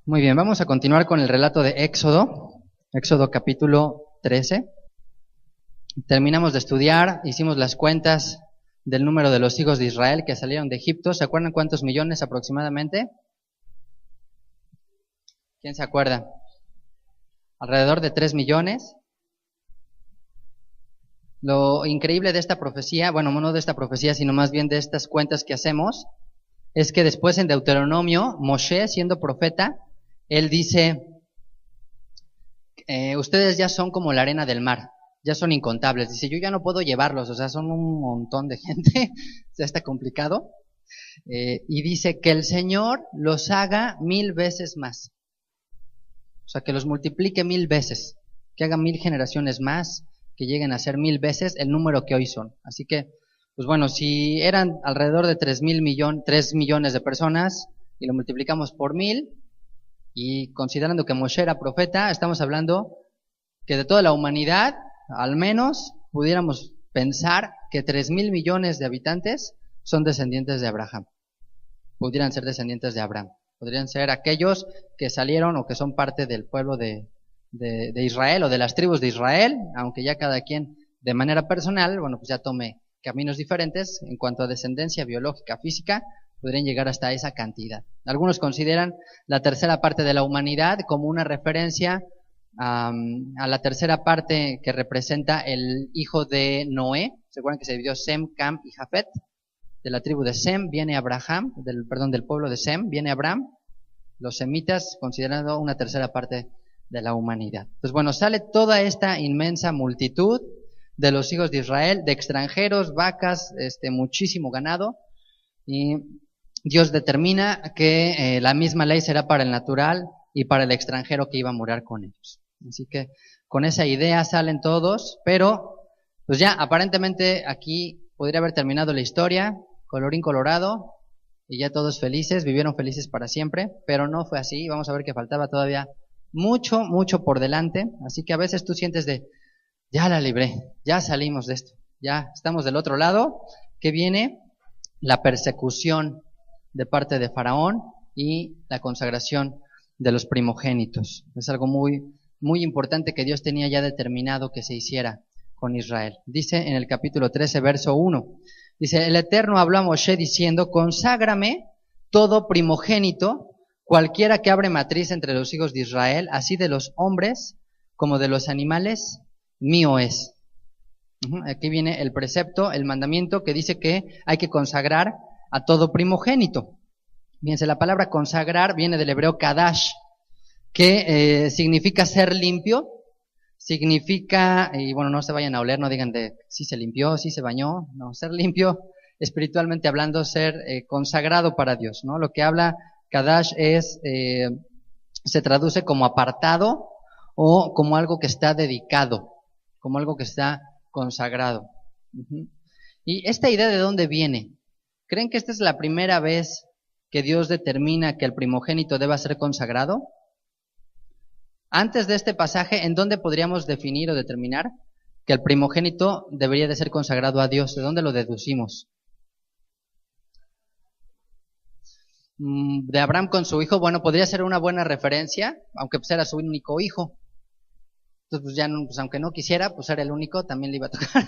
Muy bien, vamos a continuar con el relato de Éxodo capítulo 13. Terminamos de estudiar, hicimos las cuentas del número de los hijos de Israel que salieron de Egipto. ¿Se acuerdan cuántos millones aproximadamente? ¿Quién se acuerda? Alrededor de 3 millones. Lo increíble de esta profecía, bueno, no de esta profecía, sino más bien de estas cuentas que hacemos, es que después en Deuteronomio, Moshe, siendo profeta, él dice, ustedes ya son como la arena del mar, ya son incontables. Dice, yo ya no puedo llevarlos, o sea, son un montón de gente, ya está complicado. Y dice que el Señor los haga 1000 veces más. O sea, que los multiplique 1000 veces, que haga 1000 generaciones más, que lleguen a ser 1000 veces el número que hoy son. Así que, pues bueno, si eran alrededor de 3 millones de personas y lo multiplicamos por 1000, y considerando que Moshe era profeta, estamos hablando que de toda la humanidad, al menos pudiéramos pensar que 3,000 millones de habitantes son descendientes de Abraham. Pudieran ser descendientes de Abraham. Podrían ser aquellos que salieron o que son parte del pueblo de Israel o de las tribus de Israel, aunque ya cada quien de manera personal, bueno, pues ya tome caminos diferentes en cuanto a descendencia biológica, física, podrían llegar hasta esa cantidad. Algunos consideran la tercera parte de la humanidad como una referencia a la tercera parte que representa el hijo de Noé. ¿Se acuerdan que se dividió Sem, Cam y Jafet? De la tribu de Sem viene Abraham, del pueblo de Sem viene Abraham. Los semitas considerando una tercera parte de la humanidad. Pues bueno, sale toda esta inmensa multitud de los hijos de Israel, de extranjeros, vacas, muchísimo ganado, y Dios determina que la misma ley será para el natural y para el extranjero que iba a morar con ellos. Así que con esa idea salen todos, pero pues ya aparentemente aquí podría haber terminado la historia, colorín colorado, y ya todos felices, vivieron felices para siempre, pero no fue así. Vamos a ver que faltaba todavía mucho, mucho por delante. Así que a veces tú sientes ya la libré, ya salimos de esto, ya estamos del otro lado, que viene la persecución de parte de Faraón y la consagración de los primogénitos. Es algo muy, muy importante que Dios tenía ya determinado que se hiciera con Israel. Dice en el capítulo 13, verso 1, dice, el Eterno habló a Moshe diciendo, conságrame todo primogénito, cualquiera que abre matriz entre los hijos de Israel, así de los hombres como de los animales, mío es. Aquí viene el precepto, el mandamiento que dice que hay que consagrar a todo primogénito. Fíjense, la palabra consagrar viene del hebreo kadash, que significa ser limpio, significa, y bueno, no se vayan a oler, no digan de si se limpió, si se bañó, no, ser limpio, espiritualmente hablando, ser consagrado para Dios, ¿no? Lo que habla kadash se traduce como apartado o como algo que está dedicado, como algo que está consagrado. ¿Y esta idea de dónde viene? ¿Creen que esta es la primera vez que Dios determina que el primogénito deba ser consagrado? Antes de este pasaje, ¿en dónde podríamos definir o determinar que el primogénito debería de ser consagrado a Dios? ¿De dónde lo deducimos? De Abraham con su hijo, bueno, podría ser una buena referencia, aunque pues era su único hijo. Entonces, pues ya, pues aunque no quisiera, pues era el único, también le iba a tocar.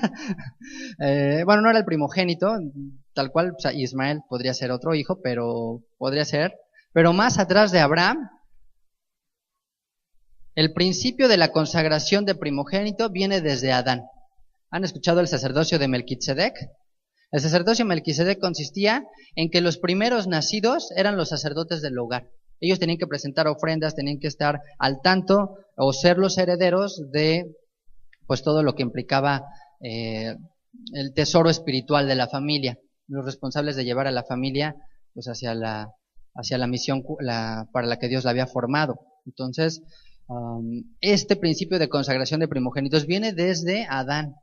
Bueno, no era el primogénito, tal cual, pues Ismael podría ser otro hijo, pero podría ser. Pero más atrás de Abraham, el principio de la consagración de primogénito viene desde Adán. ¿Han escuchado el sacerdocio de Melquisedec? El sacerdocio de Melquisedec consistía en que los primeros nacidos eran los sacerdotes del hogar. Ellos tenían que presentar ofrendas, tenían que estar al tanto o ser los herederos de pues todo lo que implicaba el tesoro espiritual de la familia, los responsables de llevar a la familia pues hacia la misión para la que Dios la había formado. Entonces, este principio de consagración de primogénitos viene desde Adán.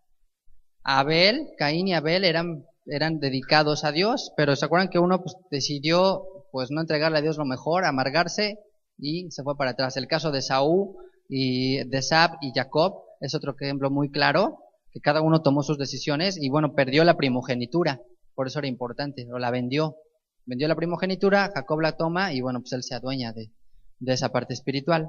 Abel, Caín y Abel eran dedicados a Dios, pero se acuerdan que uno pues decidió pues no entregarle a Dios lo mejor, amargarse y se fue para atrás. El caso de Saúl y de Sab y Jacob es otro ejemplo muy claro, que cada uno tomó sus decisiones y bueno, perdió la primogenitura, por eso era importante, o la vendió la primogenitura, Jacob la toma y bueno, pues él se adueña de esa parte espiritual.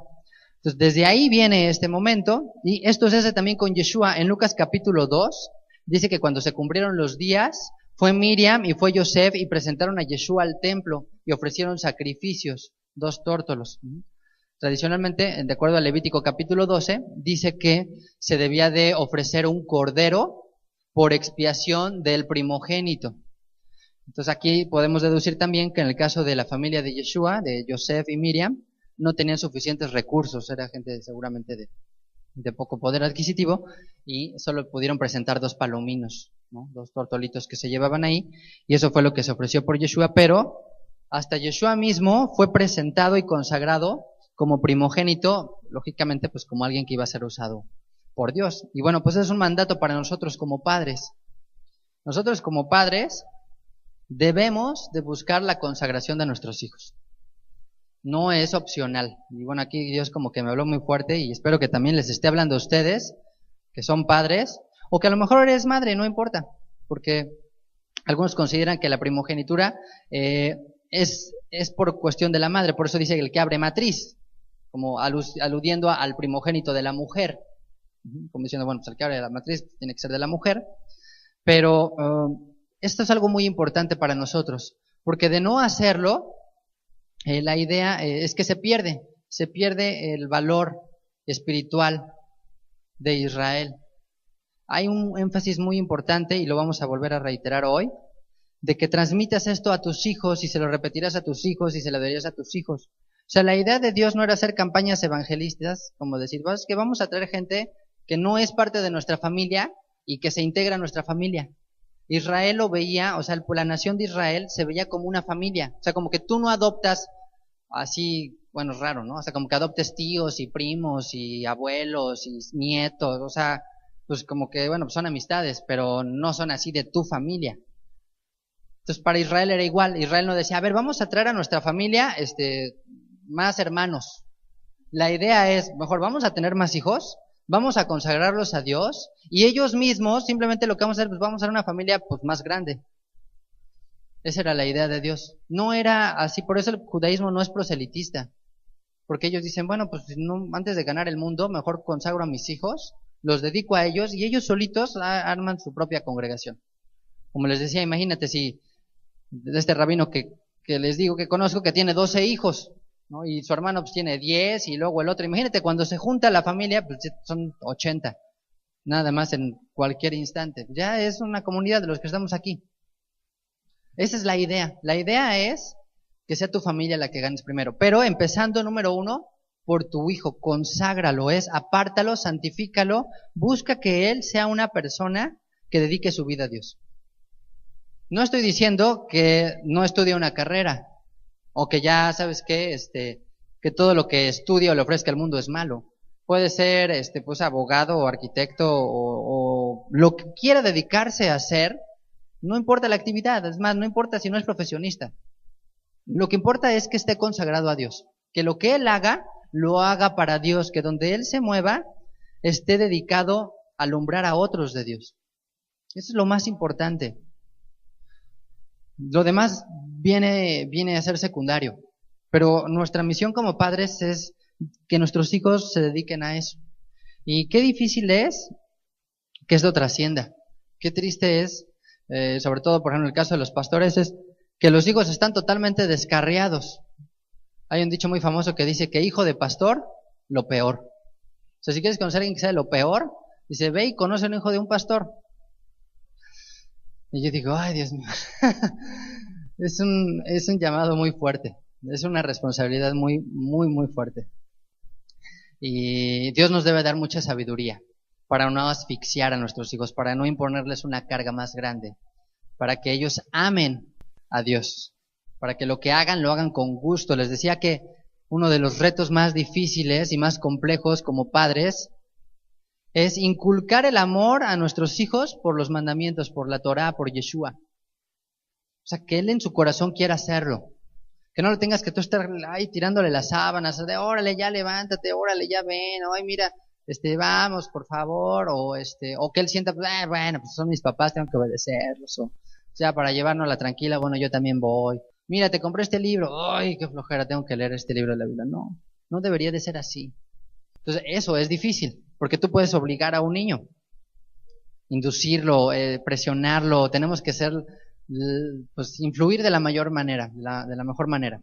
Entonces, desde ahí viene este momento, y esto se hace también con Yeshua. En Lucas capítulo 2, dice que cuando se cumplieron los días, fue Miriam y fue Yosef y presentaron a Yeshua al templo y ofrecieron sacrificios, 2 tórtolos. Tradicionalmente, de acuerdo a Levítico capítulo 12, dice que se debía de ofrecer un cordero por expiación del primogénito. Entonces aquí podemos deducir también que en el caso de la familia de Yeshua, de Yosef y Miriam, no tenían suficientes recursos, era gente seguramente de poco poder adquisitivo, y solo pudieron presentar 2 palominos, ¿no? 2 tortolitos que se llevaban ahí, y eso fue lo que se ofreció por Yeshua, pero hasta Yeshua mismo fue presentado y consagrado como primogénito, lógicamente pues como alguien que iba a ser usado por Dios. Y bueno, pues es un mandato para nosotros como padres. Nosotros como padres debemos de buscar la consagración de nuestros hijos. No es opcional. Y bueno, aquí Dios como que me habló muy fuerte y espero que también les esté hablando a ustedes, que son padres, o que a lo mejor eres madre, no importa, porque algunos consideran que la primogenitura es por cuestión de la madre, por eso dice el que abre matriz, como aludiendo al primogénito de la mujer, como diciendo, bueno, pues el que abre la matriz tiene que ser de la mujer, pero esto es algo muy importante para nosotros, porque de no hacerlo, la idea es que se pierde el valor espiritual de Israel. Hay un énfasis muy importante, y lo vamos a volver a reiterar hoy, de que transmitas esto a tus hijos y se lo repetirás a tus hijos y se lo dirías a tus hijos. O sea, la idea de Dios no era hacer campañas evangelistas, como decir, es que vamos a traer gente que no es parte de nuestra familia y que se integra a nuestra familia. Israel lo veía, o sea, la nación de Israel se veía como una familia. O sea, como que tú no adoptas así, bueno, es raro, ¿no? O sea, como que adoptes tíos y primos y abuelos y nietos, o sea, pues como que, bueno, pues son amistades, pero no son así de tu familia. Entonces, para Israel era igual. Israel no decía, a ver, vamos a traer a nuestra familia, más hermanos. La idea es, mejor vamos a tener más hijos, vamos a consagrarlos a Dios, y ellos mismos, simplemente lo que vamos a hacer, pues vamos a ser una familia pues más grande. Esa era la idea de Dios. No era así, por eso el judaísmo no es proselitista. Porque ellos dicen, bueno, pues no, antes de ganar el mundo, mejor consagro a mis hijos, los dedico a ellos, y ellos solitos arman su propia congregación. Como les decía, imagínate si de este rabino que les digo que conozco, que tiene 12 hijos, ¿no? Y su hermano pues tiene 10, y luego el otro. Imagínate, cuando se junta la familia, pues son 80, nada más en cualquier instante. Ya es una comunidad de los que estamos aquí. Esa es la idea. La idea es que sea tu familia la que ganes primero. Pero empezando, número 1, por tu hijo. Conságralo, apártalo, santifícalo, busca que él sea una persona que dedique su vida a Dios. No estoy diciendo que no estudie una carrera, o que ya, ¿sabes qué? Que todo lo que estudia o le ofrezca al mundo es malo. Puede ser, pues abogado o arquitecto o lo que quiera dedicarse a hacer. No importa la actividad, es más, no importa si no es profesionista. Lo que importa es que esté consagrado a Dios. Que lo que él haga, lo haga para Dios. Que donde él se mueva, esté dedicado a alumbrar a otros de Dios. Eso es lo más importante. Lo demás viene a ser secundario. Pero nuestra misión como padres es que nuestros hijos se dediquen a eso. Y qué difícil es que esto trascienda. Qué triste es, sobre todo, por ejemplo, en el caso de los pastores, es que los hijos están totalmente descarriados. Hay un dicho muy famoso que dice que hijo de pastor, lo peor. O sea, si quieres conocer a alguien que sea lo peor, dice, ve y conoce a un hijo de un pastor. Y yo digo, ay, Dios mío. Es un llamado muy fuerte. Es una responsabilidad muy, muy, muy fuerte. Y Dios nos debe dar mucha sabiduría para no asfixiar a nuestros hijos, para no imponerles una carga más grande, para que ellos amen a Dios, para que lo que hagan, lo hagan con gusto. Les decía que uno de los retos más difíciles y más complejos como padres es inculcar el amor a nuestros hijos por los mandamientos, por la Torá, por Yeshua. O sea, que él en su corazón quiera hacerlo. Que no lo tengas que tú estar ahí tirándole las sábanas, de órale, ya levántate, órale, ya ven, ay, mira, vamos, por favor, o que él sienta, bueno, pues son mis papás, tengo que obedecerlos, o sea, para llevárnosla tranquila, bueno, yo también voy. Mira, te compré este libro, ay, qué flojera, tengo que leer este libro de la Biblia. No, no debería de ser así. Entonces, eso es difícil, porque tú puedes obligar a un niño, inducirlo, presionarlo, tenemos que ser, pues, influir de la mayor manera, de la mejor manera.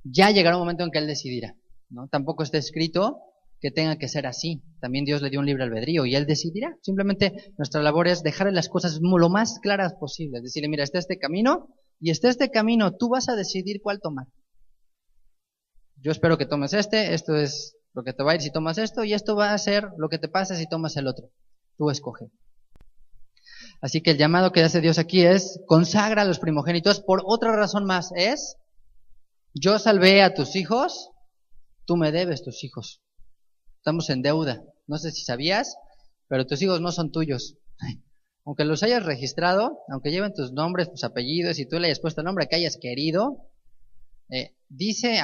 Ya llegará un momento en que él decidirá, ¿no? Tampoco está escrito que tenga que ser así. También Dios le dio un libre albedrío y él decidirá. Simplemente nuestra labor es dejarle las cosas lo más claras posible. Decirle, mira, está este camino y está este camino, tú vas a decidir cuál tomar. Yo espero que tomes esto es lo que te va a ir si tomas esto, y esto va a ser lo que te pasa si tomas el otro. Tú escoge. Así que el llamado que hace Dios aquí es, consagra a los primogénitos. Por otra razón más es, yo salvé a tus hijos, tú me debes tus hijos. Estamos en deuda. No sé si sabías, pero tus hijos no son tuyos. Aunque los hayas registrado, aunque lleven tus nombres, tus apellidos, y tú le hayas puesto el nombre que hayas querido, dice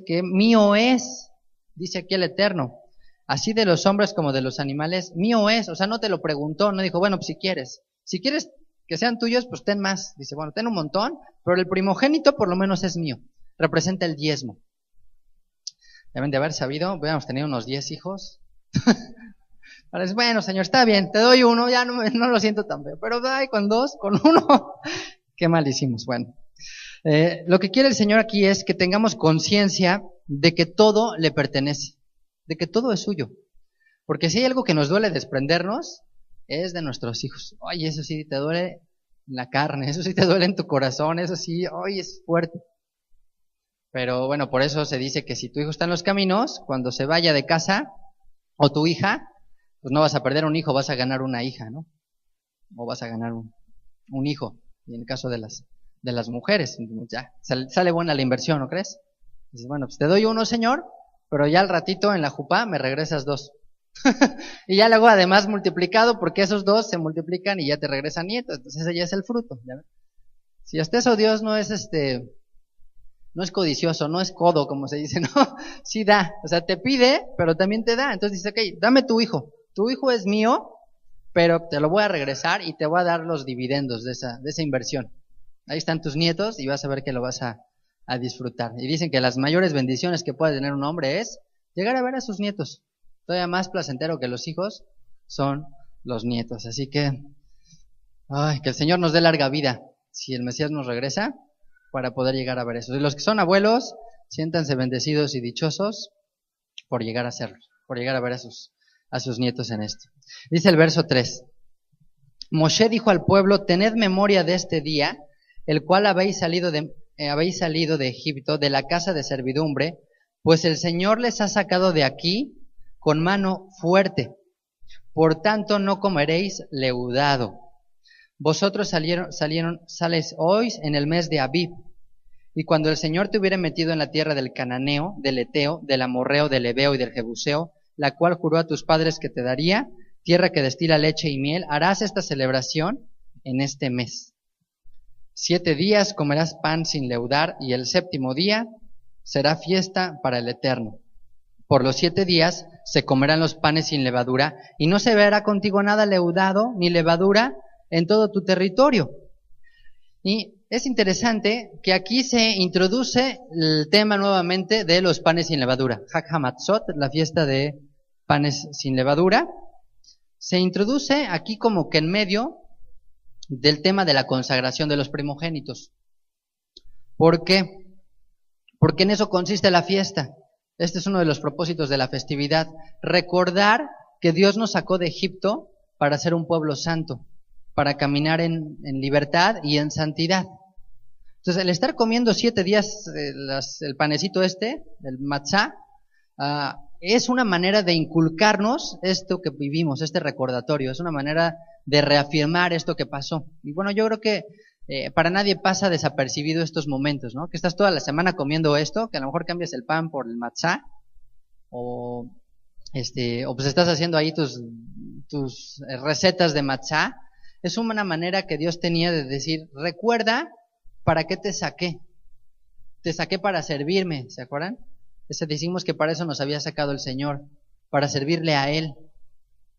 que mío es, dice aquí el Eterno, así de los hombres como de los animales, mío es. O sea, no te lo preguntó, no dijo, bueno, pues si quieres que sean tuyos, pues ten más. Dice, bueno, ten un montón, pero el primogénito por lo menos es mío, representa el diezmo. Deben de haber sabido, hubiéramos tenido unos 10 hijos. Ahora es, bueno, Señor, está bien, te doy uno, ya no lo siento tan feo, pero ay, con 2, con 1, qué mal hicimos. Bueno, lo que quiere el Señor aquí es que tengamos conciencia de que todo le pertenece, de que todo es suyo. Porque si hay algo que nos duele desprendernos, es de nuestros hijos. Oye, eso sí te duele en la carne, eso sí te duele en tu corazón, eso sí, oye, es fuerte. Pero bueno, por eso se dice que si tu hijo está en los caminos, cuando se vaya de casa, o tu hija, pues no vas a perder un hijo, vas a ganar una hija, ¿no? O vas a ganar un hijo, y en el caso de las mujeres, ya, sale buena la inversión, ¿no crees? Dices, bueno, pues te doy uno, Señor, pero ya al ratito en la jupá me regresas 2. Y ya luego además multiplicado, porque esos 2 se multiplican y ya te regresan nietos, entonces ese ya es el fruto, ¿ya? Si hasta eso Dios no es no es codicioso, no es codo, como se dice, ¿no? Sí da, o sea, te pide, pero también te da. Entonces dice, ok, dame tu hijo es mío, pero te lo voy a regresar y te voy a dar los dividendos de esa inversión. Ahí están tus nietos y vas a ver que lo vas a disfrutar. Y dicen que las mayores bendiciones que puede tener un hombre es llegar a ver a sus nietos. Todavía más placentero que los hijos son los nietos. Así que, que el Señor nos dé larga vida, si el Mesías nos regresa, para poder llegar a ver eso. Y los que son abuelos, siéntanse bendecidos y dichosos por llegar a serlo, por llegar a ver a sus nietos en esto. Dice el verso 3. Moshe dijo al pueblo, tened memoria de este día, el cual habéis salido de Egipto, de la casa de servidumbre, pues el Señor les ha sacado de aquí con mano fuerte. Por tanto, no comeréis leudado. Vosotros sales hoy en el mes de Abib. Y cuando el Señor te hubiera metido en la tierra del Cananeo, del Eteo, del Amorreo, del Ebeo y del Jebuseo, la cual juró a tus padres que te daría, tierra que destila leche y miel, harás esta celebración en este mes. 7 días comerás pan sin leudar, y el 7º día será fiesta para el Eterno. Por los 7 días se comerán los panes sin levadura, y no se verá contigo nada leudado ni levadura en todo tu territorio. Y es interesante que aquí se introduce el tema nuevamente de los panes sin levadura. Hag HaMatzot, la fiesta de panes sin levadura, se introduce aquí como que en medio del tema de la consagración de los primogénitos. ¿Por qué? Porque en eso consiste la fiesta. Este es uno de los propósitos de la festividad. Recordar que Dios nos sacó de Egipto para ser un pueblo santo, para caminar en libertad y en santidad. Entonces, el estar comiendo 7 días el panecito el matzá, es una manera de inculcarnos esto que vivimos, este recordatorio, es una manera de reafirmar esto que pasó. Y bueno, yo creo que para nadie pasa desapercibido estos momentos, ¿no? Que estás toda la semana comiendo esto, que a lo mejor cambias el pan por el matzá, o pues estás haciendo ahí tus recetas de matzá. Es una manera que Dios tenía de decir, recuerda para qué te saqué. Te saqué para servirme, ¿se acuerdan? Decimos que para eso nos había sacado el Señor, para servirle a Él.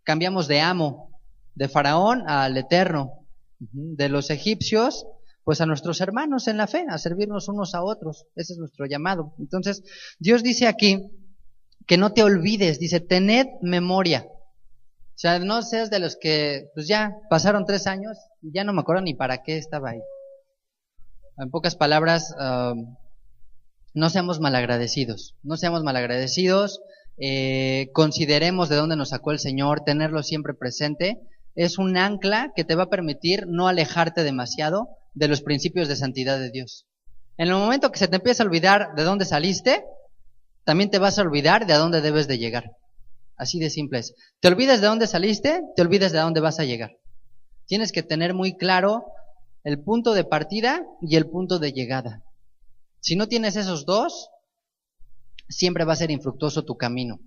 Cambiamos de amo, de Faraón al Eterno, de los egipcios pues a nuestros hermanos en la fe, a servirnos unos a otros. Ese es nuestro llamado. Entonces, Dios dice aquí que no te olvides, dice, tened memoria. O sea, no seas de los que, pues ya pasaron 3 años y ya no me acuerdo ni para qué estaba ahí. En pocas palabras, no seamos malagradecidos. No seamos malagradecidos. Consideremos de dónde nos sacó el Señor, tenerlo siempre presente. Es un ancla que te va a permitir no alejarte demasiado de los principios de santidad de Dios. En el momento que se te empieza a olvidar de dónde saliste, también te vas a olvidar de a dónde debes de llegar. Así de simple es. Te olvidas de dónde saliste, te olvidas de a dónde vas a llegar. Tienes que tener muy claro el punto de partida y el punto de llegada. Si no tienes esos dos, siempre va a ser infructuoso tu camino.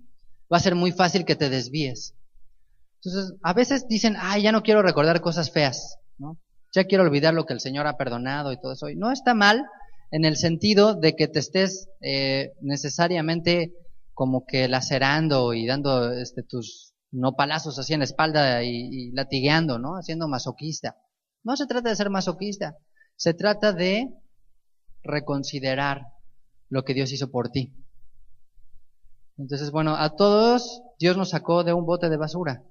Va a ser muy fácil que te desvíes. Entonces, a veces dicen, ya no quiero recordar cosas feas, ¿no? Ya quiero olvidar lo que el Señor ha perdonado y todo eso. Y no está mal en el sentido de que te estés necesariamente como que lacerando y dando tus nopalazos así en la espalda y latigueando, ¿no? Siendo masoquista. No se trata de ser masoquista. Se trata de reconsiderar lo que Dios hizo por ti. Entonces, bueno, a todos Dios nos sacó de un bote de basura.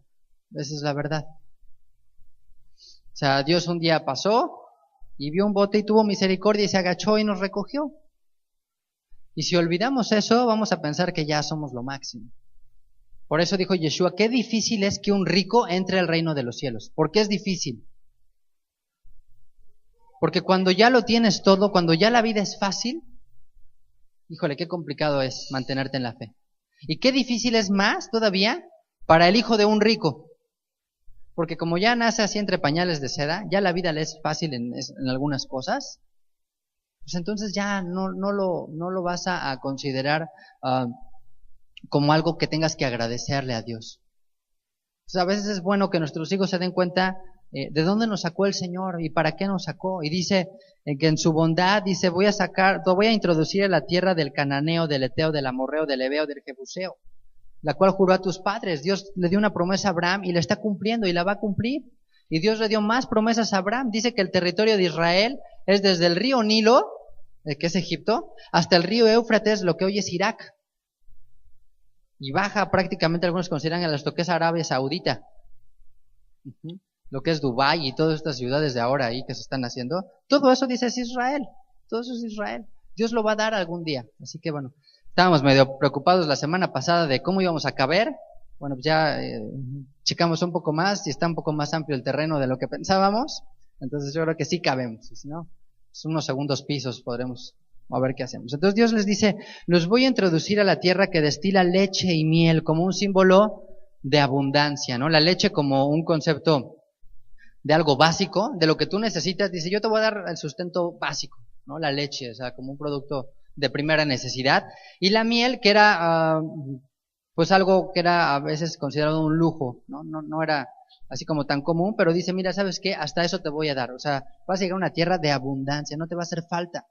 Esa es la verdad. O sea, Dios un día pasó y vio un bote y tuvo misericordia y se agachó y nos recogió. Y si olvidamos eso, vamos a pensar que ya somos lo máximo. Por eso dijo Yeshua, qué difícil es que un rico entre al reino de los cielos. ¿Por qué es difícil? Porque cuando ya lo tienes todo, cuando ya la vida es fácil, híjole, qué complicado es mantenerte en la fe. Y qué difícil es más todavía para el hijo de un rico. Porque como ya nace así entre pañales de seda, ya la vida le es fácil en algunas cosas, pues entonces ya no lo vas a considerar como algo que tengas que agradecerle a Dios. Entonces a veces es bueno que nuestros hijos se den cuenta de dónde nos sacó el Señor y para qué nos sacó. Y dice que en su bondad, dice, voy a introducir en la tierra del cananeo, del eteo, del amorreo, del heveo, del jebuseo, la cual juró a tus padres. Dios le dio una promesa a Abraham y la está cumpliendo y la va a cumplir. Y Dios le dio más promesas a Abraham. Dice que el territorio de Israel es desde el río Nilo, que es Egipto, hasta el río Éufrates, lo que hoy es Irak. Y baja prácticamente, algunos consideran a lo que es Arabia Saudita. Lo que es Dubái y todas estas ciudades de ahora ahí que se están haciendo. Todo eso dice es Israel. Todo eso es Israel. Dios lo va a dar algún día. Así que bueno, estábamos medio preocupados la semana pasada de cómo íbamos a caber. Bueno, pues ya checamos un poco más y está un poco más amplio el terreno de lo que pensábamos. Entonces yo creo que sí cabemos. Y si no, pues unos segundos pisos podremos a ver qué hacemos. Entonces Dios les dice, los voy a introducir a la tierra que destila leche y miel como un símbolo de abundancia, ¿no? La leche como un concepto de algo básico, de lo que tú necesitas. Dice, yo te voy a dar el sustento básico, ¿no? La leche, o sea, como un producto de primera necesidad. Y la miel, que era pues algo que era a veces considerado un lujo, ¿no? No era así como tan común, pero dice, mira, ¿sabes qué? Hasta eso te voy a dar. O sea, vas a llegar a una tierra de abundancia, no te va a hacer falta.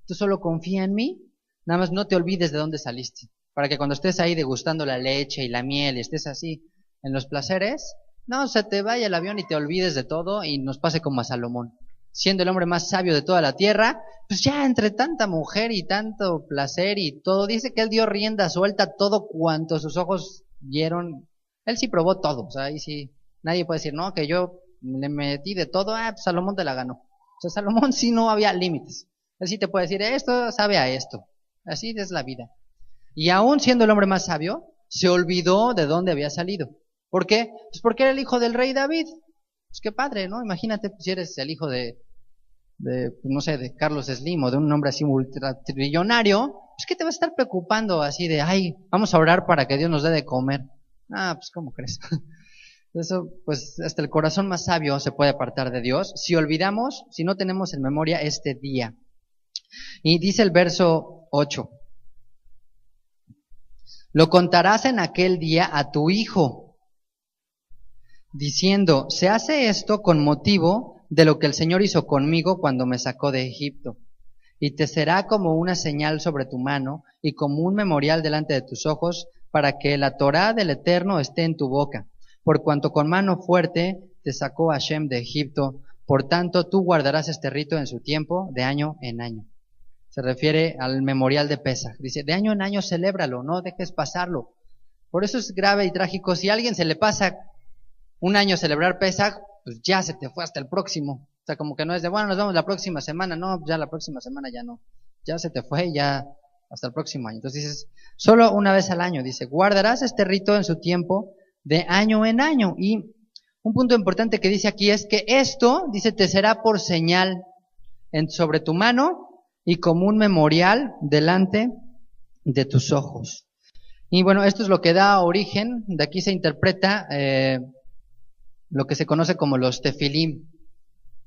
Tú solo confía en mí, nada más no te olvides de dónde saliste. Para que cuando estés ahí degustando la leche y la miel y estés así en los placeres, no se te vaya el avión y te olvides de todo y nos pase como a Salomón. Siendo el hombre más sabio de toda la tierra, pues ya entre tanta mujer y tanto placer y todo, dice que él dio rienda suelta a todo cuanto sus ojos vieron. Él sí probó todo, o sea, ahí sí, nadie puede decir, no, que yo le metí de todo, pues Salomón te la ganó. O sea, Salomón sí no había límites. Él sí te puede decir, esto sabe a esto. Así es la vida. Y aún siendo el hombre más sabio, se olvidó de dónde había salido. ¿Por qué? Pues porque era el hijo del rey David. Pues qué padre, ¿no? Imagínate si eres el hijo de no sé, de Carlos Slim o de un hombre así ultratrillonario, pues ¿qué te va a estar preocupando así de, vamos a orar para que Dios nos dé de comer? Pues ¿cómo crees? Eso, pues hasta el corazón más sabio se puede apartar de Dios si olvidamos, si no tenemos en memoria este día. Y dice el verso 8, lo contarás en aquel día a tu hijo, diciendo, se hace esto con motivo de lo que el Señor hizo conmigo cuando me sacó de Egipto. Y te será como una señal sobre tu mano y como un memorial delante de tus ojos, para que la Torá del Eterno esté en tu boca, por cuanto con mano fuerte te sacó Hashem de Egipto, Por tanto, tú guardarás este rito en su tiempo, de año en año. Se refiere al memorial de Pesaj. Dice, de año en año celébralo, no dejes pasarlo. Por eso es grave y trágico. Si a alguien se le pasa un año celebrar Pesaj, pues ya se te fue hasta el próximo. O sea, como que no es de, bueno, nos vemos la próxima semana. No, ya la próxima semana ya no. Ya se te fue, ya hasta el próximo año. Entonces dices, solo una vez al año. Dice, guardarás este rito en su tiempo, de año en año. Y un punto importante que dice aquí es que esto, dice, te será por señal sobre tu mano y como un memorial delante de tus ojos. Y bueno, esto es lo que da origen, de aquí se interpreta lo que se conoce como los tefilim,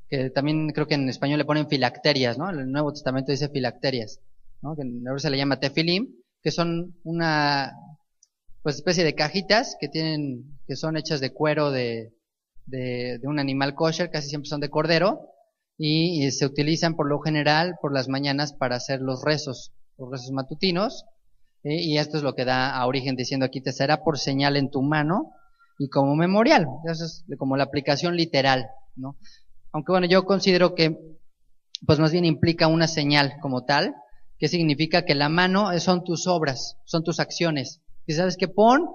que también creo que en español le ponen filacterias, ¿no? El Nuevo Testamento dice filacterias, ¿no? Que en hebreo se le llama tefilim, que son una pues especie de cajitas que son hechas de cuero de un animal kosher, casi siempre son de cordero, y se utilizan por lo general por las mañanas para hacer los rezos matutinos, y esto es lo que da a origen diciendo aquí, te será por señal en tu mano y como memorial. Eso es como la aplicación literal, ¿no? Aunque bueno, yo considero que pues más bien implica una señal como tal, que significa que la mano son tus obras, son tus acciones. Y sabes que pon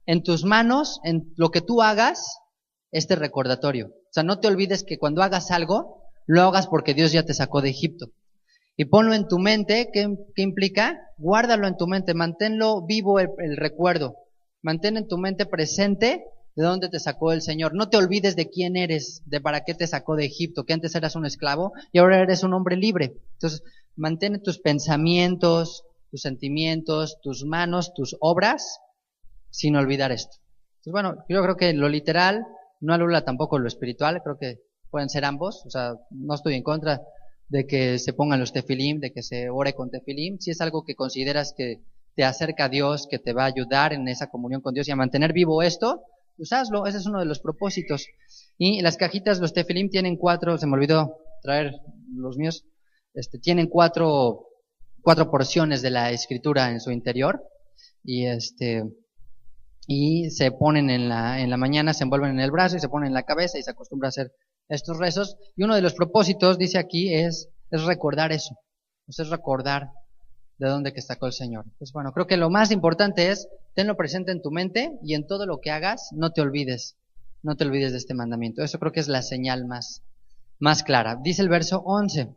en tus manos, en lo que tú hagas, este recordatorio. O sea, no te olvides que cuando hagas algo, lo hagas porque Dios ya te sacó de Egipto. Y ponlo en tu mente, ¿qué implica? Guárdalo en tu mente, manténlo vivo el recuerdo. Mantén en tu mente presente de dónde te sacó el Señor. No te olvides de quién eres, de para qué te sacó de Egipto, que antes eras un esclavo y ahora eres un hombre libre. Entonces, mantén tus pensamientos, tus sentimientos, tus manos, tus obras, sin olvidar esto. Entonces, bueno, yo creo que lo literal no anula tampoco lo espiritual, creo que pueden ser ambos. O sea, no estoy en contra de que se pongan los tefilim, de que se ore con tefilim. Si es algo que consideras que te acerca a Dios, que te va a ayudar en esa comunión con Dios y a mantener vivo esto, pues hazlo, ese es uno de los propósitos. Y las cajitas, los tefilim tienen 4, se me olvidó traer los míos, tienen 4 porciones de la escritura en su interior, y se ponen en la mañana, se envuelven en el brazo y se ponen en la cabeza y se acostumbra a hacer estos rezos. Y uno de los propósitos, dice aquí, es recordar eso, es recordar de dónde que sacó el Señor. Pues bueno, creo que lo más importante es tenlo presente en tu mente y en todo lo que hagas, no te olvides de este mandamiento. Eso creo que es la señal más clara. Dice el verso 11.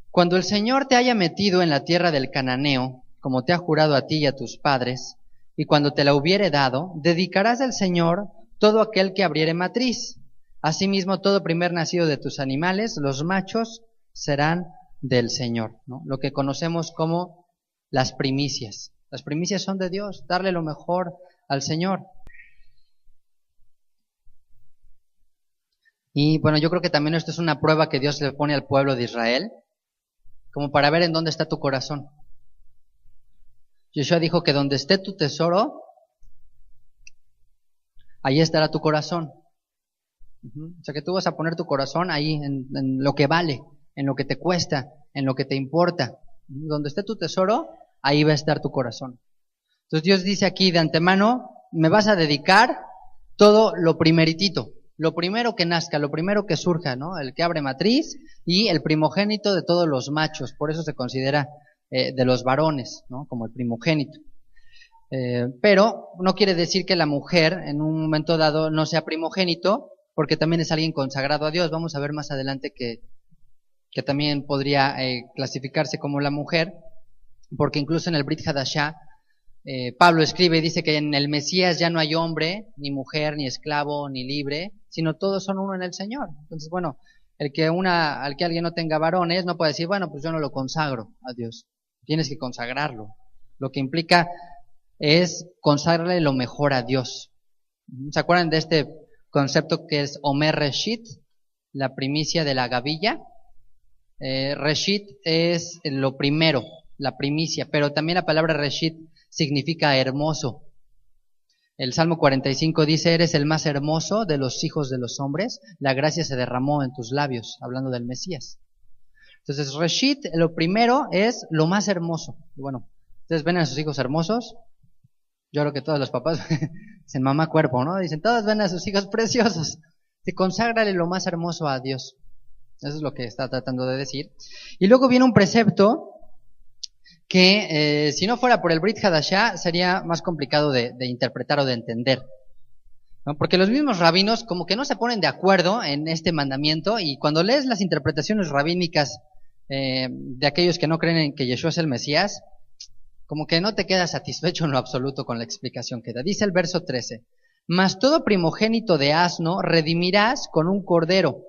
Cuando el Señor te haya metido en la tierra del cananeo, como te ha jurado a ti y a tus padres, y cuando te la hubiere dado, dedicarás al Señor todo aquel que abriere matriz. Asimismo, todo primer nacido de tus animales, los machos, serán del Señor, ¿no? Lo que conocemos como las primicias. Las primicias son de Dios, darle lo mejor al Señor. Y bueno, yo creo que también esto es una prueba que Dios le pone al pueblo de Israel, como para ver en dónde está tu corazón. Yeshua dijo que donde esté tu tesoro, ahí estará tu corazón. O sea que tú vas a poner tu corazón ahí en lo que vale, en lo que te cuesta, en lo que te importa. Donde esté tu tesoro, ahí va a estar tu corazón. Entonces Dios dice aquí de antemano, me vas a dedicar todo lo primeritito, lo primero que nazca, lo primero que surja, ¿no? El que abre matriz y el primogénito de todos los machos. Por eso se considera de los varones, ¿no? Como el primogénito. Pero no quiere decir que la mujer en un momento dado no sea primogénito, porque también es alguien consagrado a Dios. Vamos a ver más adelante que también podría clasificarse como la mujer, porque incluso en el Brit Hadashah, Pablo escribe y dice que en el Mesías ya no hay hombre, ni mujer, ni esclavo, ni libre, sino todos son uno en el Señor. Entonces, bueno, al que alguien no tenga varones, no puede decir, bueno, pues yo no lo consagro a Dios. Tienes que consagrarlo. Lo que implica es consagrarle lo mejor a Dios. ¿Se acuerdan de este concepto que es Omer Reshit, la primicia de la gavilla? Reshit es lo primero, la primicia, pero también la palabra Reshit significa hermoso. El Salmo 45 dice, eres el más hermoso de los hijos de los hombres, la gracia se derramó en tus labios, hablando del Mesías. Entonces, Reshit, lo primero es lo más hermoso. Y bueno, ¿ustedes ven a sus hijos hermosos? Yo creo que todos los papás dicen mamá cuerpo, ¿no? Dicen, todos ven a sus hijos preciosos. Conságrale lo más hermoso a Dios. Eso es lo que está tratando de decir. Y luego viene un precepto que si no fuera por el Brit Hadashah sería más complicado de interpretar o de entender, ¿no? Porque los mismos rabinos como que no se ponen de acuerdo en este mandamiento, y cuando lees las interpretaciones rabínicas de aquellos que no creen en que Yeshua es el Mesías, como que no te quedas satisfecho en lo absoluto con la explicación que da. Dice el verso 13, mas todo primogénito de asno redimirás con un cordero,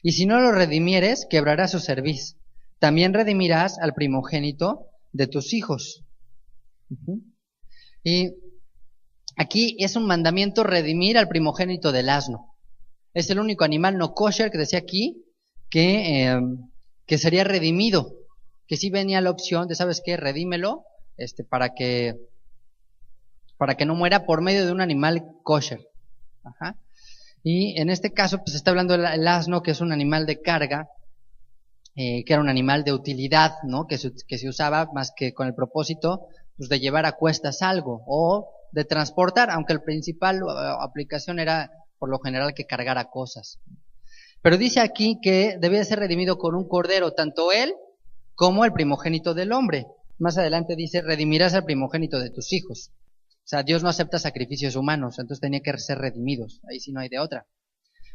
y si no lo redimieres, quebrarás su cerviz. También redimirás al primogénito de tus hijos. Y aquí es un mandamiento redimir al primogénito del asno. Es el único animal no kosher que decía aquí que sería redimido. Que sí venía la opción de, ¿sabes qué? Redímelo para que no muera por medio de un animal kosher. Ajá. Y en este caso, pues está hablando el asno, que es un animal de carga, que era un animal de utilidad, ¿no? Que se usaba más que con el propósito, pues, de llevar a cuestas algo, o de transportar, aunque la principal aplicación era, por lo general, que cargara cosas. Pero dice aquí que debía ser redimido con un cordero, tanto él como el primogénito del hombre. Más adelante dice, redimirás al primogénito de tus hijos. O sea, Dios no acepta sacrificios humanos, entonces tenía que ser redimidos. Ahí sí no hay de otra.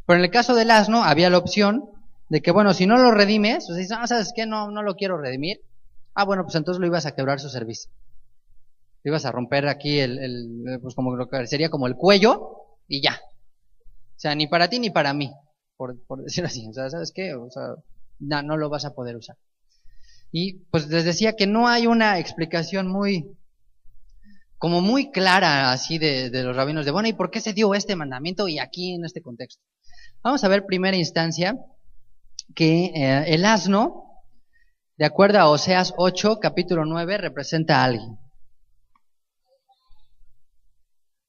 Pero en el caso del asno había la opción de que, bueno, si no lo redimes, o sea, dices, ¿sabes qué? No lo quiero redimir. Bueno, pues entonces lo ibas a quebrar su cerviz. Lo ibas a romper aquí pues como lo que sería como el cuello y ya. O sea, ni para ti ni para mí, por decirlo así. O sea, ¿sabes qué? O sea, no lo vas a poder usar. Y pues les decía que no hay una explicación muy clara así de los rabinos de, bueno, ¿y por qué se dio este mandamiento y aquí en este contexto? Vamos a ver primera instancia que el asno, de acuerdo a Oseas 8, capítulo 9, representa a alguien.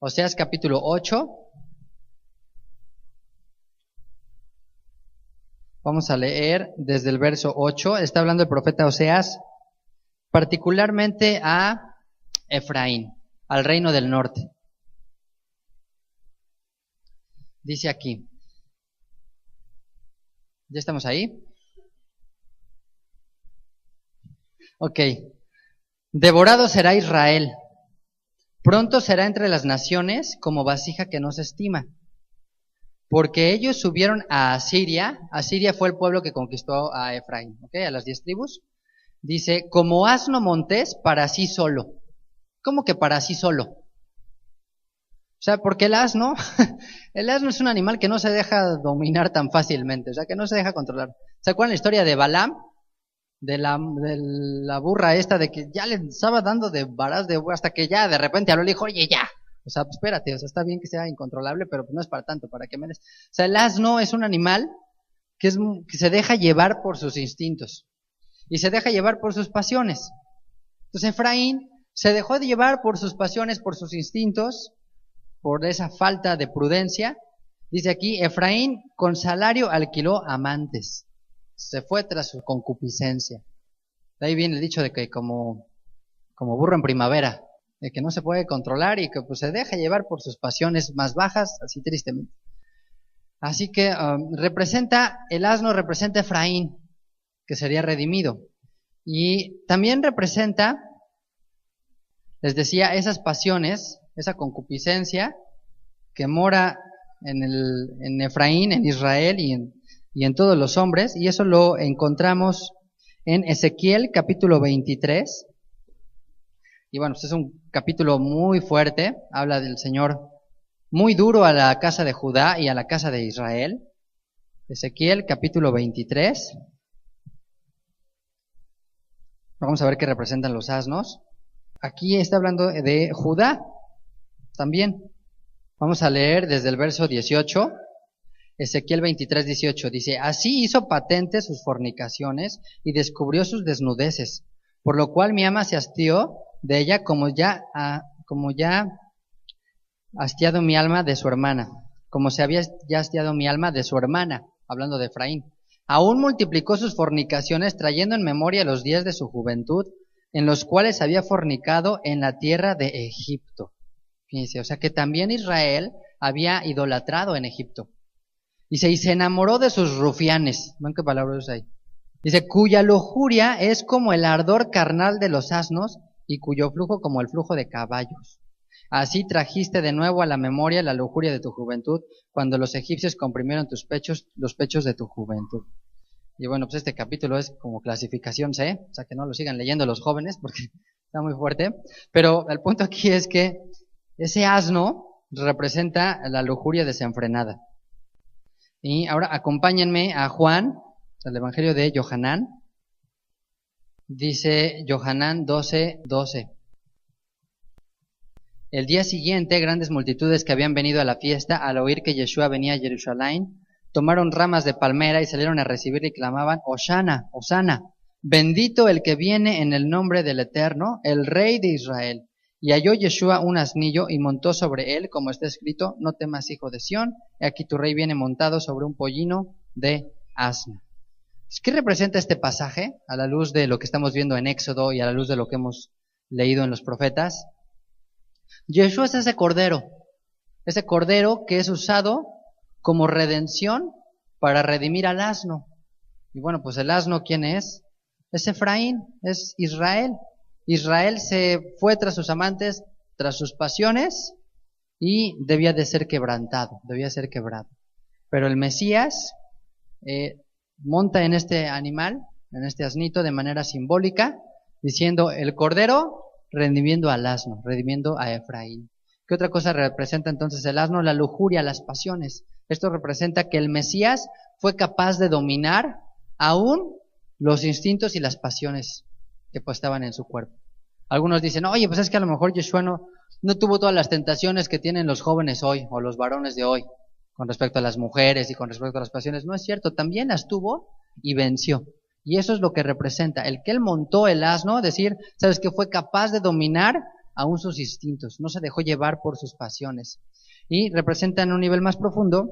Oseas capítulo 8. Vamos a leer desde el verso 8. Está hablando el profeta Oseas particularmente a Efraín, al reino del norte. Dice aquí. ¿Ya estamos ahí? Ok. Devorado será Israel. Pronto será entre las naciones como vasija que no se estima. Porque ellos subieron a Asiria. Asiria fue el pueblo que conquistó a Efraín, ¿ok? A las 10 tribus. Dice, como asno montés para sí solo. ¿Cómo que para sí solo? O sea, porque el asno es un animal que no se deja dominar tan fácilmente, o sea, que no se deja controlar. ¿Se acuerdan la historia de Balaam? De la burra esta, de que ya le estaba dando de varas de hasta que ya de repente habló y le dijo, oye, ya. O sea, pues espérate, o sea, está bien que sea incontrolable, pero no es para tanto, para que me des. O sea, el asno es un animal que se deja llevar por sus instintos y se deja llevar por sus pasiones. Entonces Efraín se dejó de llevar por sus pasiones, por sus instintos, por esa falta de prudencia. Dice aquí, Efraín con salario alquiló amantes. Se fue tras su concupiscencia. De ahí viene el dicho de que como burro en primavera, de que no se puede controlar y que pues se deja llevar por sus pasiones más bajas, así tristemente. Así que el asno representa a Efraín, que sería redimido. Y también representa, les decía, esas pasiones, esa concupiscencia que mora en Efraín, en Israel y en todos los hombres, y eso lo encontramos en Ezequiel capítulo 23. Y bueno, pues es un capítulo muy fuerte, habla del Señor muy duro a la casa de Judá y a la casa de Israel. Ezequiel capítulo 23. Vamos a ver qué representan los asnos. Aquí está hablando de Judá también. Vamos a leer desde el verso 18. Ezequiel 23, 18 dice, así hizo patentes sus fornicaciones y descubrió sus desnudeces, por lo cual mi ama se hastió de ella como ya hastiado mi alma de su hermana, como se había ya hastiado mi alma de su hermana, hablando de Efraín. Aún multiplicó sus fornicaciones, trayendo en memoria los días de su juventud, en los cuales había fornicado en la tierra de Egipto. Fíjense, o sea que también Israel había idolatrado en Egipto. Dice, y se enamoró de sus rufianes. ¿Ven qué palabra usa ahí? Dice, cuya lujuria es como el ardor carnal de los asnos y cuyo flujo como el flujo de caballos. Así trajiste de nuevo a la memoria la lujuria de tu juventud, cuando los egipcios comprimieron tus pechos, los pechos de tu juventud. Y bueno, pues este capítulo es como clasificación C, o sea que no lo sigan leyendo los jóvenes porque está muy fuerte. Pero el punto aquí es que ese asno representa la lujuria desenfrenada. Y ahora acompáñenme a Juan, el Evangelio de Johanán. Dice Johanán 12:12. El día siguiente, grandes multitudes que habían venido a la fiesta, al oír que Yeshua venía a Jerusalén, tomaron ramas de palmera y salieron a recibirle y clamaban, Hosanna, Hosanna, bendito el que viene en el nombre del Eterno, el Rey de Israel. Y halló Yeshua un asnillo y montó sobre él, como está escrito, no temas, hijo de Sión, he aquí tu rey viene montado sobre un pollino de asno. ¿Qué representa este pasaje a la luz de lo que estamos viendo en Éxodo y a la luz de lo que hemos leído en los profetas? Yeshua es ese cordero que es usado como redención para redimir al asno. Y bueno, pues el asno, ¿quién es? Es Efraín, es Israel. Israel se fue tras sus amantes, tras sus pasiones, y debía de ser quebrantado, debía ser quebrado. Pero el Mesías monta en este animal, en este asnito, de manera simbólica, diciendo el cordero redimiendo al asno, redimiendo a Efraín. ¿Qué otra cosa representa entonces el asno? La lujuria, las pasiones. Esto representa que el Mesías fue capaz de dominar aún los instintos y las pasiones que pues estaban en su cuerpo. Algunos dicen, oye, pues es que a lo mejor Yeshua no tuvo todas las tentaciones que tienen los jóvenes hoy o los varones de hoy con respecto a las mujeres y con respecto a las pasiones. No es cierto, también las tuvo y venció. Y eso es lo que representa, el que él montó el asno, decir, sabes que fue capaz de dominar aún sus instintos, no se dejó llevar por sus pasiones. Y representa en un nivel más profundo,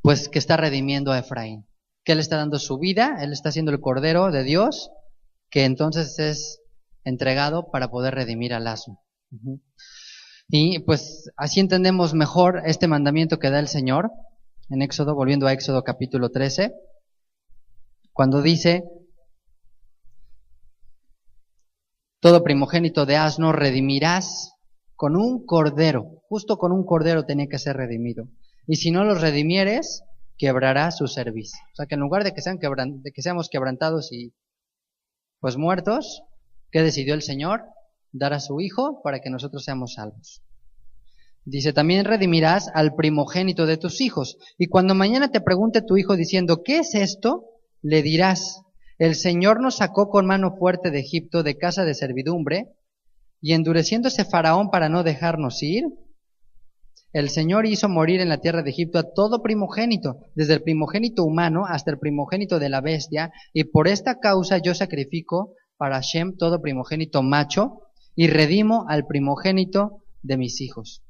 pues que está redimiendo a Efraín, que él está dando su vida, él está siendo el cordero de Dios, que entonces es entregado para poder redimir al asno. Y pues así entendemos mejor este mandamiento que da el Señor en Éxodo, volviendo a Éxodo capítulo 13, cuando dice, todo primogénito de asno redimirás con un cordero, justo con un cordero tenía que ser redimido, y si no los redimieres, quebrará su cerviz. O sea que en lugar de que seamos quebrantados y pues muertos, ¿qué decidió el Señor? Dar a su Hijo para que nosotros seamos salvos. Dice, también redimirás al primogénito de tus hijos, y cuando mañana te pregunte tu hijo diciendo, ¿qué es esto?, le dirás, el Señor nos sacó con mano fuerte de Egipto, de casa de servidumbre, y endureciéndose Faraón para no dejarnos ir, el Señor hizo morir en la tierra de Egipto a todo primogénito, desde el primogénito humano hasta el primogénito de la bestia, y por esta causa yo sacrifico para Hashem todo primogénito macho, y redimo al primogénito de mis hijos.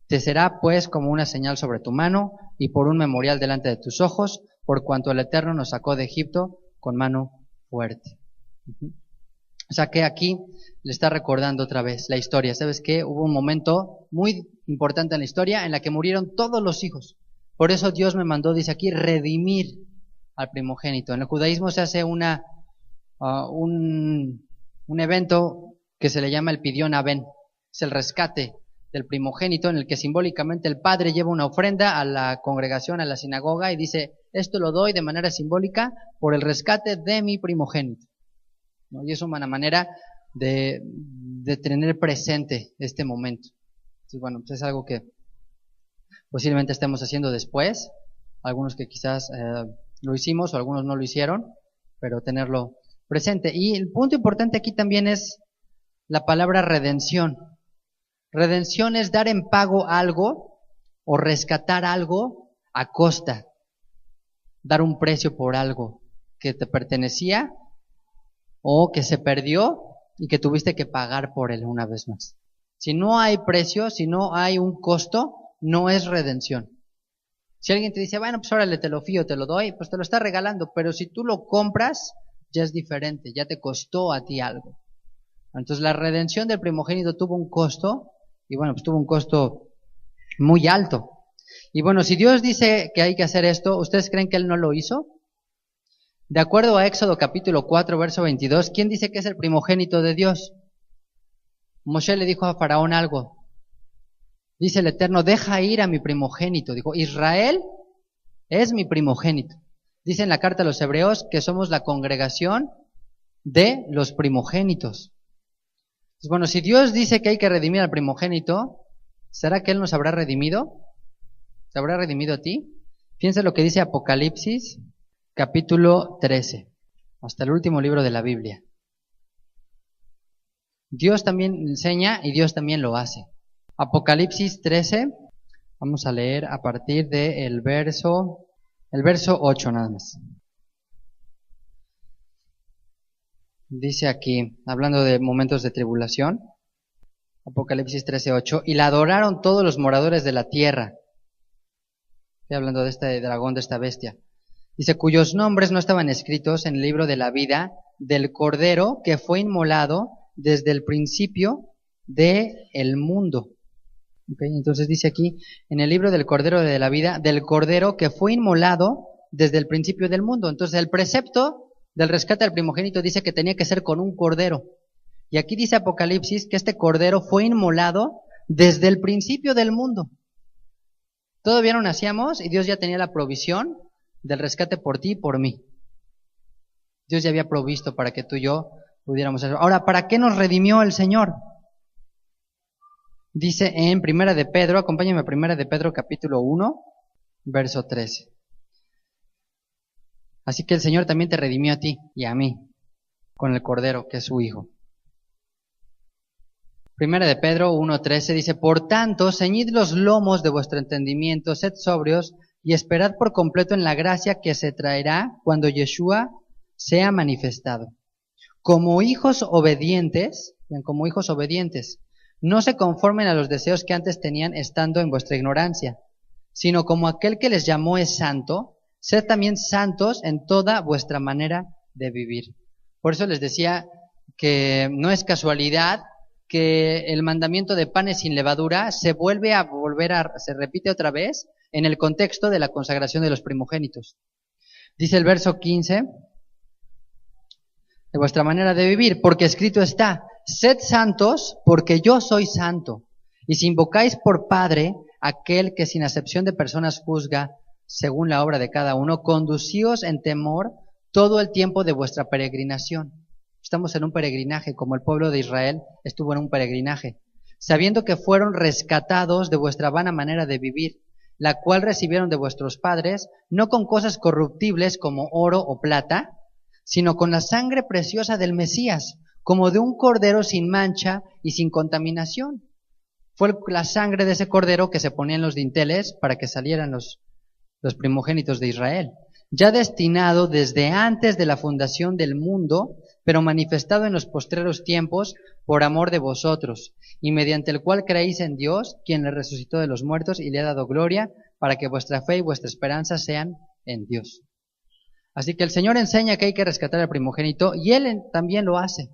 Te será pues como una señal sobre tu mano, y por un memorial delante de tus ojos, por cuanto el Eterno nos sacó de Egipto con mano fuerte. O sea que aquí le está recordando otra vez la historia. ¿Sabes qué? Hubo un momento muy importante en la historia en la que murieron todos los hijos. Por eso Dios me mandó, dice aquí, redimir al primogénito. En el judaísmo se hace un evento que se le llama el Pidyon Aben. Es el rescate del primogénito, en el que simbólicamente el padre lleva una ofrenda a la congregación, a la sinagoga, y dice, esto lo doy de manera simbólica por el rescate de mi primogénito, ¿no? Y es una manera de tener presente este momento. Entonces, bueno, pues es algo que posiblemente estemos haciendo después, algunos que quizás lo hicimos o algunos no lo hicieron, pero tenerlo presente. Y el punto importante aquí también es la palabra redención. Redención es dar en pago algo o rescatar algo a costa, dar un precio por algo que te pertenecía o que se perdió y que tuviste que pagar por él una vez más. Si no hay precio, si no hay un costo, no es redención. Si alguien te dice, bueno, pues órale, te lo fío, te lo doy, pues te lo está regalando, pero si tú lo compras, ya es diferente, ya te costó a ti algo. Entonces la redención del primogénito tuvo un costo, y bueno, pues tuvo un costo muy alto. Y bueno, si Dios dice que hay que hacer esto, ¿ustedes creen que Él no lo hizo? De acuerdo a Éxodo capítulo 4, verso 22, ¿quién dice que es el primogénito de Dios? Moshe le dijo a Faraón algo. Dice el Eterno, deja ir a mi primogénito. Dijo, Israel es mi primogénito. Dice en la carta a los Hebreos que somos la congregación de los primogénitos. Pues bueno, si Dios dice que hay que redimir al primogénito, ¿será que Él nos habrá redimido? ¿Se habrá redimido a ti? Piensa lo que dice Apocalipsis, capítulo 13, hasta el último libro de la Biblia. Dios también enseña y Dios también lo hace. Apocalipsis 13, vamos a leer a partir del verso 8 nada más. Dice aquí, hablando de momentos de tribulación, Apocalipsis 13:8, y la adoraron todos los moradores de la tierra. Estoy hablando de este dragón, de esta bestia. Dice, cuyos nombres no estaban escritos en el libro de la vida del Cordero que fue inmolado desde el principio del mundo. Okay, entonces dice aquí, en el libro del Cordero de la vida del Cordero que fue inmolado desde el principio del mundo. Entonces el precepto del rescate del primogénito dice que tenía que ser con un cordero. Y aquí dice Apocalipsis que este cordero fue inmolado desde el principio del mundo. Todavía no nacíamos y Dios ya tenía la provisión del rescate por ti y por mí. Dios ya había provisto para que tú y yo pudiéramos hacerlo. Ahora, ¿para qué nos redimió el Señor? Dice en Primera de Pedro, acompáñame a Primera de Pedro capítulo 1, verso 13. Así que el Señor también te redimió a ti y a mí, con el Cordero, que es su Hijo. Primera de Pedro 1:13 dice, por tanto, ceñid los lomos de vuestro entendimiento, sed sobrios y esperad por completo en la gracia que se traerá cuando Yeshua sea manifestado. Como hijos obedientes, no se conformen a los deseos que antes tenían estando en vuestra ignorancia, sino como aquel que les llamó es santo, sed también santos en toda vuestra manera de vivir. Por eso les decía que no es casualidad que el mandamiento de panes sin levadura se se repite otra vez en el contexto de la consagración de los primogénitos. Dice el verso 15, de vuestra manera de vivir, porque escrito está, sed santos porque yo soy santo. Y si invocáis por Padre aquel que sin acepción de personas juzga según la obra de cada uno, conducíos en temor todo el tiempo de vuestra peregrinación. Estamos en un peregrinaje, como el pueblo de Israel estuvo en un peregrinaje, sabiendo que fueron rescatados de vuestra vana manera de vivir, la cual recibieron de vuestros padres, no con cosas corruptibles como oro o plata, sino con la sangre preciosa del Mesías, como de un cordero sin mancha y sin contaminación. Fue la sangre de ese cordero que se ponía en los dinteles para que salieran los primogénitos de Israel, ya destinado desde antes de la fundación del mundo, pero manifestado en los postreros tiempos por amor de vosotros, y mediante el cual creéis en Dios, quien le resucitó de los muertos y le ha dado gloria, para que vuestra fe y vuestra esperanza sean en Dios. Así que el Señor enseña que hay que rescatar al primogénito, y Él también lo hace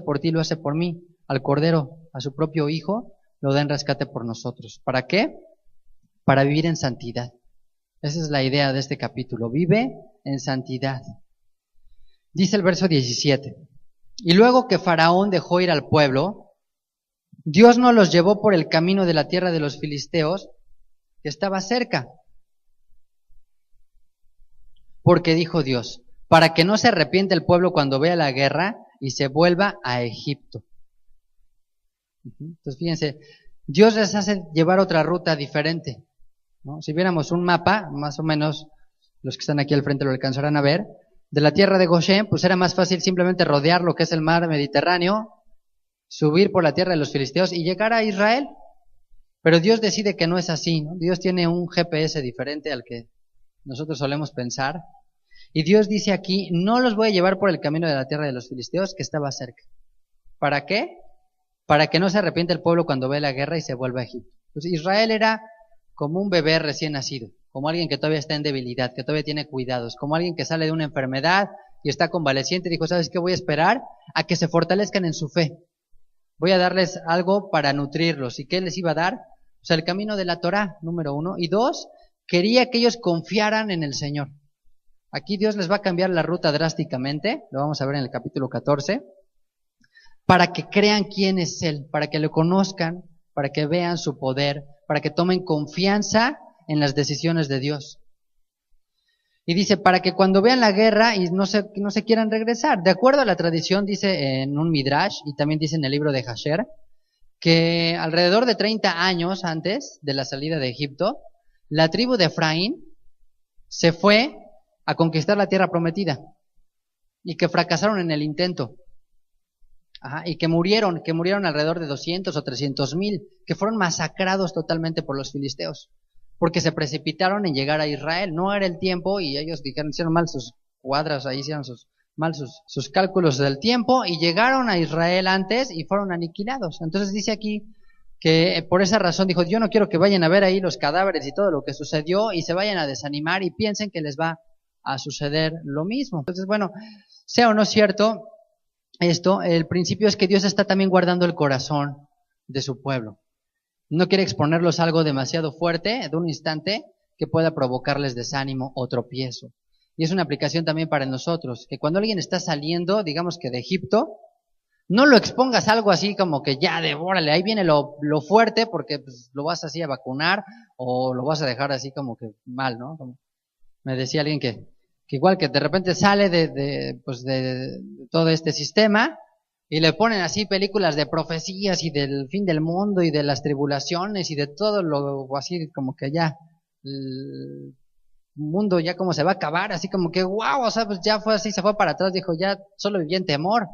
por ti, lo hace por mí, al Cordero, a su propio Hijo, lo da en rescate por nosotros. ¿Para qué? Para vivir en santidad. Esa es la idea de este capítulo, vive en santidad. Dice el verso 17, y luego que Faraón dejó ir al pueblo, Dios no los llevó por el camino de la tierra de los filisteos, que estaba cerca. Porque dijo Dios, para que no se arrepiente el pueblo cuando vea la guerra y se vuelva a Egipto. Entonces fíjense, Dios les hace llevar otra ruta diferente, ¿no? Si viéramos un mapa, más o menos los que están aquí al frente lo alcanzarán a ver, de la tierra de Goshen, pues era más fácil simplemente rodear lo que es el mar Mediterráneo, subir por la tierra de los filisteos y llegar a Israel. Pero Dios decide que no es así, ¿no? Dios tiene un GPS diferente al que nosotros solemos pensar. Y Dios dice aquí, no los voy a llevar por el camino de la tierra de los filisteos que estaba cerca. ¿Para qué? Para que no se arrepiente el pueblo cuando ve la guerra y se vuelva a Egipto. Pues Israel era como un bebé recién nacido, como alguien que todavía está en debilidad, que todavía tiene cuidados, como alguien que sale de una enfermedad y está convaleciente y dijo, ¿sabes qué? Voy a esperar a que se fortalezcan en su fe. Voy a darles algo para nutrirlos. ¿Y qué les iba a dar? O sea, el camino de la Torá, número 1. Y 2, quería que ellos confiaran en el Señor. Aquí Dios les va a cambiar la ruta drásticamente, lo vamos a ver en el capítulo 14, para que crean quién es Él, para que lo conozcan, para que vean su poder, para que tomen confianza en las decisiones de Dios. Y dice, para que cuando vean la guerra y no se quieran regresar. De acuerdo a la tradición, dice en un Midrash, y también dice en el libro de Jasher, que alrededor de 30 años antes de la salida de Egipto, la tribu de Efraín se fue a conquistar la tierra prometida y que fracasaron en el intento. Y que murieron alrededor de 200 o 300,000, que fueron masacrados totalmente por los filisteos, porque se precipitaron en llegar a Israel. No era el tiempo y ellos dijeron, hicieron mal sus cuadras, ahí hicieron mal sus cálculos del tiempo y llegaron a Israel antes y fueron aniquilados. Entonces dice aquí que por esa razón dijo, yo no quiero que vayan a ver ahí los cadáveres y todo lo que sucedió y se vayan a desanimar y piensen que les va a suceder lo mismo. Entonces, bueno, sea o no cierto esto, el principio es que Dios está también guardando el corazón de su pueblo. No quiere exponerlos a algo demasiado fuerte de un instante que pueda provocarles desánimo o tropiezo. Y es una aplicación también para nosotros, que cuando alguien está saliendo, digamos que de Egipto, no lo expongas a algo así como que ya devórale, ahí viene lo fuerte porque pues, lo vas así a vacunar o lo vas a dejar así como que mal, ¿no? Como me decía alguien que igual que de repente sale de todo este sistema y le ponen así películas de profecías y del fin del mundo y de las tribulaciones y de todo lo así como que ya el mundo ya como se va a acabar, así como que wow, o sea, pues ya fue así, se fue para atrás, dijo ya solo vivía en temor,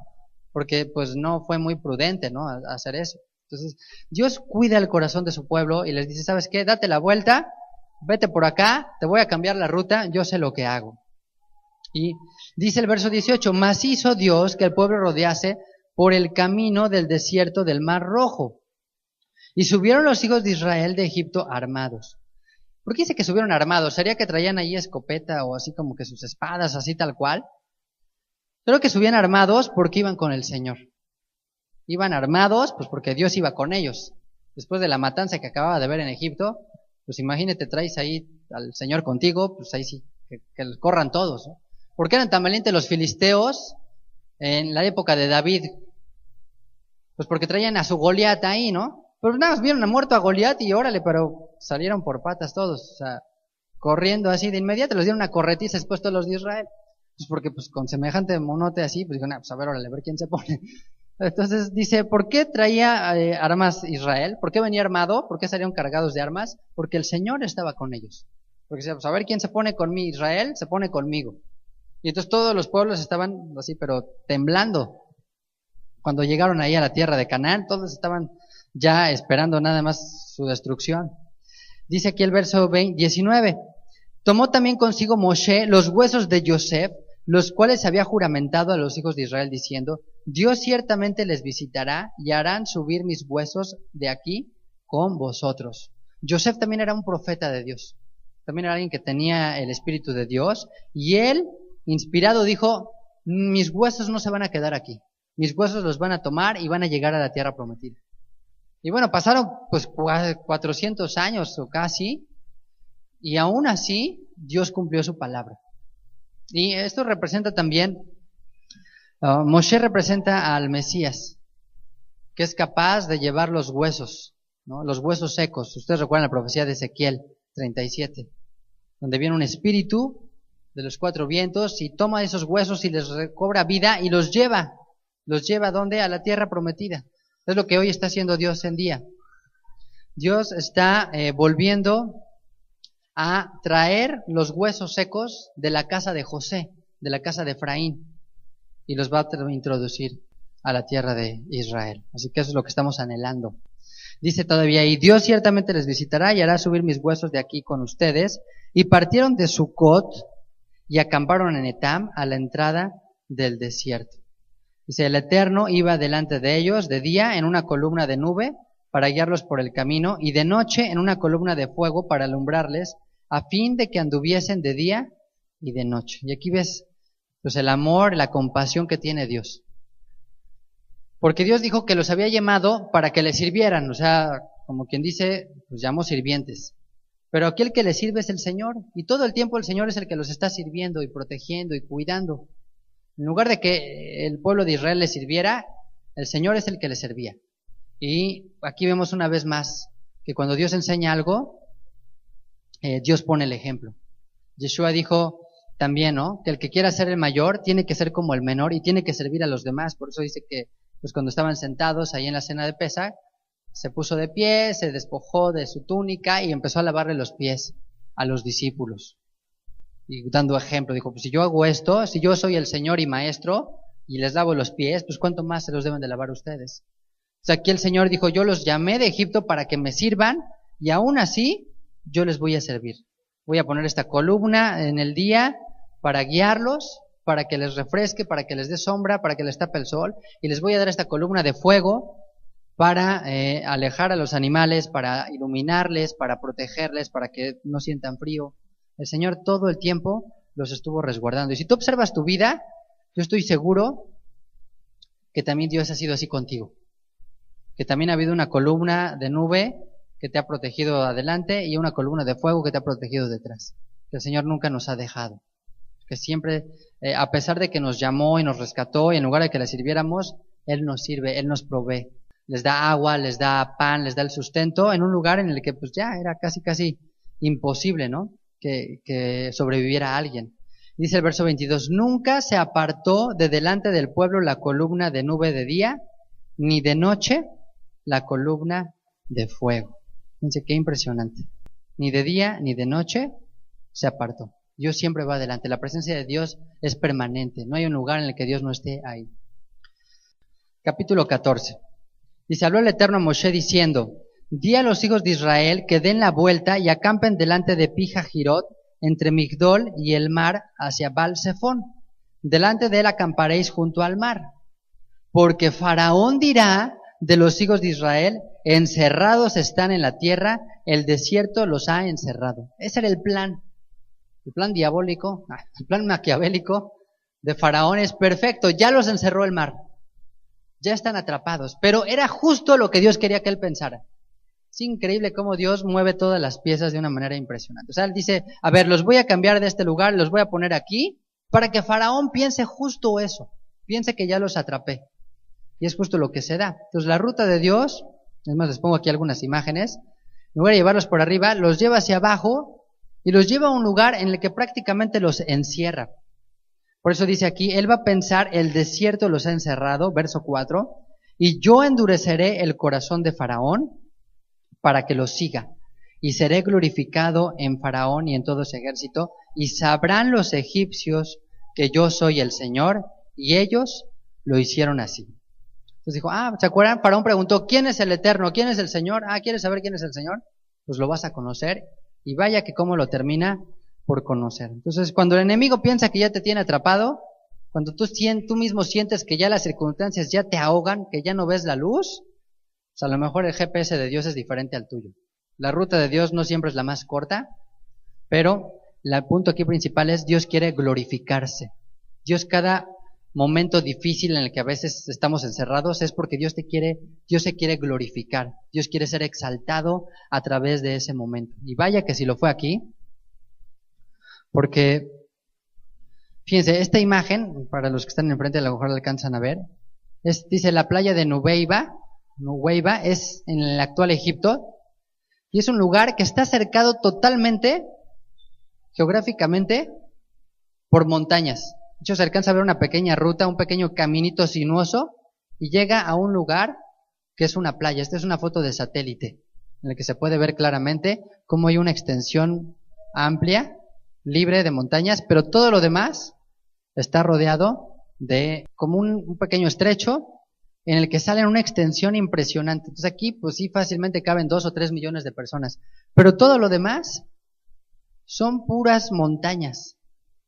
porque pues no fue muy prudente, ¿no? Hacer eso. Entonces, Dios cuida el corazón de su pueblo y les dice, ¿sabes qué? Date la vuelta, vete por acá, te voy a cambiar la ruta, yo sé lo que hago. Y dice el verso 18, mas hizo Dios que el pueblo rodease por el camino del desierto del Mar Rojo. Y subieron los hijos de Israel de Egipto armados. ¿Por qué dice que subieron armados? ¿Sería que traían ahí escopeta o así como que sus espadas, así tal cual? Creo que subían armados porque iban con el Señor. Iban armados pues porque Dios iba con ellos. Después de la matanza que acababa de ver en Egipto, pues imagínate, traes ahí al Señor contigo, pues ahí sí, que corran todos, ¿no? ¿Por qué eran tan valientes los filisteos en la época de David? Pues porque traían a su Goliat ahí, ¿no? Pero nada más vieron muerto a Goliat y órale, pero salieron por patas todos, o sea, corriendo así de inmediato, les dieron una corretiza después todos los de Israel. Pues porque pues con semejante monote así, pues dijeron, pues a ver, órale, a ver quién se pone. Entonces dice, ¿por qué traía armas Israel? ¿Por qué venía armado? ¿Por qué salieron cargados de armas? Porque el Señor estaba con ellos. Porque decía, pues a ver quién se pone con mí, Israel se pone conmigo. Y entonces todos los pueblos estaban así, pero temblando. Cuando llegaron ahí a la tierra de Canaán, todos estaban ya esperando nada más su destrucción. Dice aquí el verso 19, tomó también consigo Moshe los huesos de Yosef, los cuales había juramentado a los hijos de Israel diciendo, Dios ciertamente les visitará y harán subir mis huesos de aquí con vosotros. Yosef también era un profeta de Dios, también era alguien que tenía el Espíritu de Dios y él, inspirado, dijo, mis huesos no se van a quedar aquí, mis huesos los van a tomar y van a llegar a la tierra prometida. Y bueno, pasaron pues 400 años o casi, y aún así Dios cumplió su palabra. Y esto representa también, Moshe representa al Mesías, que es capaz de llevar los huesos, ¿no? Los huesos secos. Ustedes recuerdan la profecía de Ezequiel 37, donde viene un espíritu de los 4 vientos y toma esos huesos y les recobra vida y los lleva ¿dónde? A la tierra prometida. Es lo que hoy está haciendo Dios en día. Dios está volviendo a traer los huesos secos de la casa de José, de la casa de Efraín, y los va a introducir a la tierra de Israel. Así que eso es lo que estamos anhelando. Dice todavía, y Dios ciertamente les visitará y hará subir mis huesos de aquí con ustedes. Y partieron de Sucot y acamparon en Etam a la entrada del desierto. Dice, el Eterno iba delante de ellos de día en una columna de nube para guiarlos por el camino y de noche en una columna de fuego para alumbrarles a fin de que anduviesen de día y de noche. Y aquí ves pues el amor, la compasión que tiene Dios. Porque Dios dijo que los había llamado para que le sirvieran, o sea, como quien dice, pues llamó sirvientes. Pero aquí el que les sirve es el Señor, y todo el tiempo el Señor es el que los está sirviendo y protegiendo y cuidando. En lugar de que el pueblo de Israel les sirviera, el Señor es el que les servía. Y aquí vemos una vez más que cuando Dios enseña algo, Dios pone el ejemplo. Yeshua dijo también, ¿no?, que el que quiera ser el mayor tiene que ser como el menor y tiene que servir a los demás. Por eso dice que pues cuando estaban sentados ahí en la cena de Pesaj, se puso de pie, se despojó de su túnica y empezó a lavarle los pies a los discípulos. Y dando ejemplo, dijo, pues si yo hago esto, si yo soy el Señor y Maestro y les lavo los pies, pues cuánto más se los deben de lavar ustedes. O sea, aquí el Señor dijo, yo los llamé de Egipto para que me sirvan y aún así yo les voy a servir. Voy a poner esta columna en el día para guiarlos, para que les refresque, para que les dé sombra, para que les tape el sol, y les voy a dar esta columna de fuego para alejar a los animales, para iluminarles, para protegerles, para que no sientan frío. El Señor todo el tiempo los estuvo resguardando. Y si tú observas tu vida, yo estoy seguro que también Dios ha sido así contigo. Que también ha habido una columna de nube que te ha protegido adelante y una columna de fuego que te ha protegido detrás. Que el Señor nunca nos ha dejado. Que siempre, a pesar de que nos llamó y nos rescató, y en lugar de que le sirviéramos, Él nos sirve, Él nos provee. Les da agua, les da pan, les da el sustento en un lugar en el que pues ya era casi imposible, ¿no?, que sobreviviera alguien. Dice el verso 22, nunca se apartó de delante del pueblo la columna de nube de día, ni de noche la columna de fuego. Fíjense qué impresionante. Ni de día ni de noche se apartó. Dios siempre va adelante. La presencia de Dios es permanente. No hay un lugar en el que Dios no esté ahí. Capítulo 14. Dice, habló el Eterno a Moshe diciendo, di a los hijos de Israel que den la vuelta y acampen delante de Pi-Hahirot, entre Migdol y el mar, hacia Baal-Zephón. Delante de él acamparéis junto al mar. Porque Faraón dirá de los hijos de Israel, encerrados están en la tierra, el desierto los ha encerrado. Ese era el plan diabólico, el plan maquiavélico de Faraón es perfecto, ya los encerró el mar. Ya están atrapados, pero era justo lo que Dios quería que él pensara. Es increíble cómo Dios mueve todas las piezas de una manera impresionante. O sea, él dice, a ver, los voy a cambiar de este lugar, los voy a poner aquí, para que Faraón piense justo eso, piense que ya los atrapé. Y es justo lo que se da. Entonces la ruta de Dios, es más, les pongo aquí algunas imágenes, en lugar de llevarlos por arriba, los lleva hacia abajo y los lleva a un lugar en el que prácticamente los encierra. Por eso dice aquí, él va a pensar, el desierto los ha encerrado, verso 4, y yo endureceré el corazón de Faraón para que los siga, y seré glorificado en Faraón y en todo su ejército, y sabrán los egipcios que yo soy el Señor, y ellos lo hicieron así. Entonces dijo, ¿se acuerdan? Faraón preguntó, ¿quién es el Eterno? ¿Quién es el Señor? ¿Quieres saber quién es el Señor? Pues lo vas a conocer, y vaya que cómo lo termina por conocer. Entonces, cuando el enemigo piensa que ya te tiene atrapado, cuando tú mismo sientes que ya las circunstancias ya te ahogan, que ya no ves la luz, pues a lo mejor el GPS de Dios es diferente al tuyo. La ruta de Dios no siempre es la más corta, pero el punto aquí principal es Dios quiere glorificarse. Dios, cada momento difícil en el que a veces estamos encerrados es porque Dios se quiere glorificar. Dios quiere ser exaltado a través de ese momento. Y vaya que si lo fue aquí, porque, fíjense, esta imagen, para los que están enfrente a lo mejor la alcanzan a ver, dice la playa de Nubeiba es en el actual Egipto, y es un lugar que está cercado totalmente, geográficamente, por montañas. De hecho, se alcanza a ver una pequeña ruta, un pequeño caminito sinuoso, y llega a un lugar que es una playa. Esta es una foto de satélite, en la que se puede ver claramente cómo hay una extensión amplia, libre de montañas, pero todo lo demás está rodeado de como un pequeño estrecho en el que sale una extensión impresionante. Entonces aquí pues sí fácilmente caben 2 o 3 millones de personas, pero todo lo demás son puras montañas.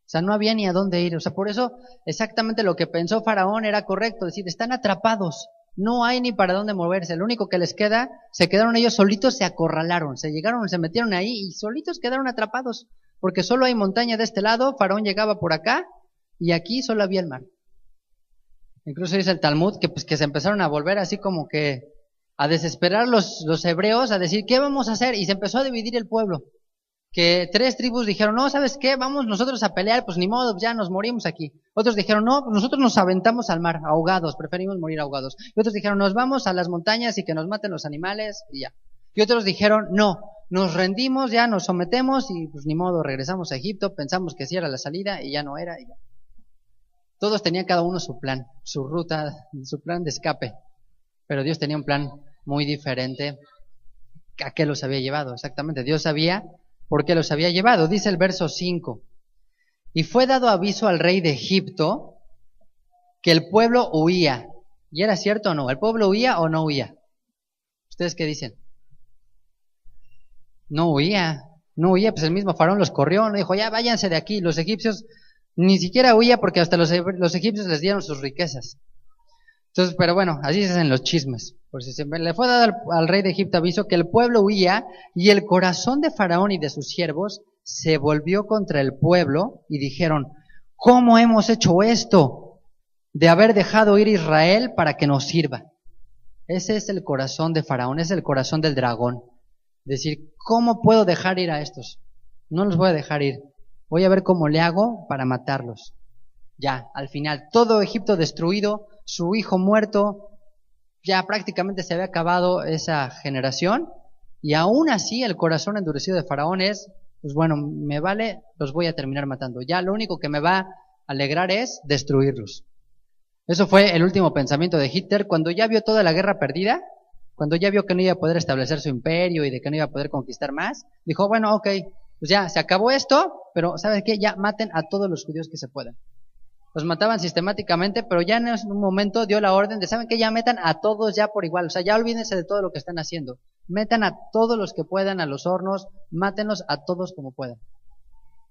O sea, no había ni a dónde ir. O sea, por eso exactamente lo que pensó Faraón era correcto, es decir, están atrapados, no hay ni para dónde moverse. Lo único que les queda, se quedaron ellos solitos, se acorralaron, se metieron ahí y solitos quedaron atrapados. Porque solo hay montaña de este lado, Faraón llegaba por acá, y aquí solo había el mar. Incluso dice el Talmud que se empezaron a volver así como que a desesperar los hebreos, a decir, ¿qué vamos a hacer? Y se empezó a dividir el pueblo. Que 3 tribus dijeron, no, ¿sabes qué? Vamos nosotros a pelear, pues ni modo, ya nos morimos aquí. Otros dijeron, no, nosotros nos aventamos al mar, ahogados, preferimos morir ahogados. Y otros dijeron, nos vamos a las montañas y que nos maten los animales y ya. Y otros dijeron, no, nos rendimos, ya nos sometemos y pues ni modo, regresamos a Egipto, pensamos que sí era la salida y ya no era. Y ya. Todos tenían cada uno su plan, su ruta, su plan de escape. Pero Dios tenía un plan muy diferente a qué los había llevado, exactamente. Dios sabía por qué los había llevado. Dice el verso 5. Y fue dado aviso al rey de Egipto que el pueblo huía. ¿Y era cierto o no? ¿El pueblo huía o no huía? ¿Ustedes qué dicen? No huía, pues el mismo faraón los corrió, dijo, ya váyanse de aquí. Los egipcios ni siquiera huía porque hasta los egipcios les dieron sus riquezas. Entonces, pero bueno, así se hacen los chismes. Por si le fue dado al rey de Egipto aviso que el pueblo huía y el corazón de Faraón y de sus siervos se volvió contra el pueblo y dijeron, ¿cómo hemos hecho esto de haber dejado ir a Israel para que nos sirva? Ese es el corazón de Faraón, es el corazón del dragón. Decir, ¿cómo puedo dejar ir a estos? No los voy a dejar ir. Voy a ver cómo le hago para matarlos. Ya, al final, todo Egipto destruido, su hijo muerto, ya prácticamente se había acabado esa generación, y aún así el corazón endurecido de Faraón es, pues bueno, me vale, los voy a terminar matando. Ya lo único que me va a alegrar es destruirlos. Eso fue el último pensamiento de Hitler, cuando ya vio toda la guerra perdida, cuando ya vio que no iba a poder establecer su imperio y de que no iba a poder conquistar más, dijo, bueno, ok, pues ya se acabó esto, pero ¿sabes qué? Ya maten a todos los judíos que se puedan. Los mataban sistemáticamente, pero ya en un momento dio la orden de, ¿saben qué? Ya metan a todos ya por igual, o sea, ya olvídense de todo lo que están haciendo. Metan a todos los que puedan a los hornos, mátenlos a todos como puedan.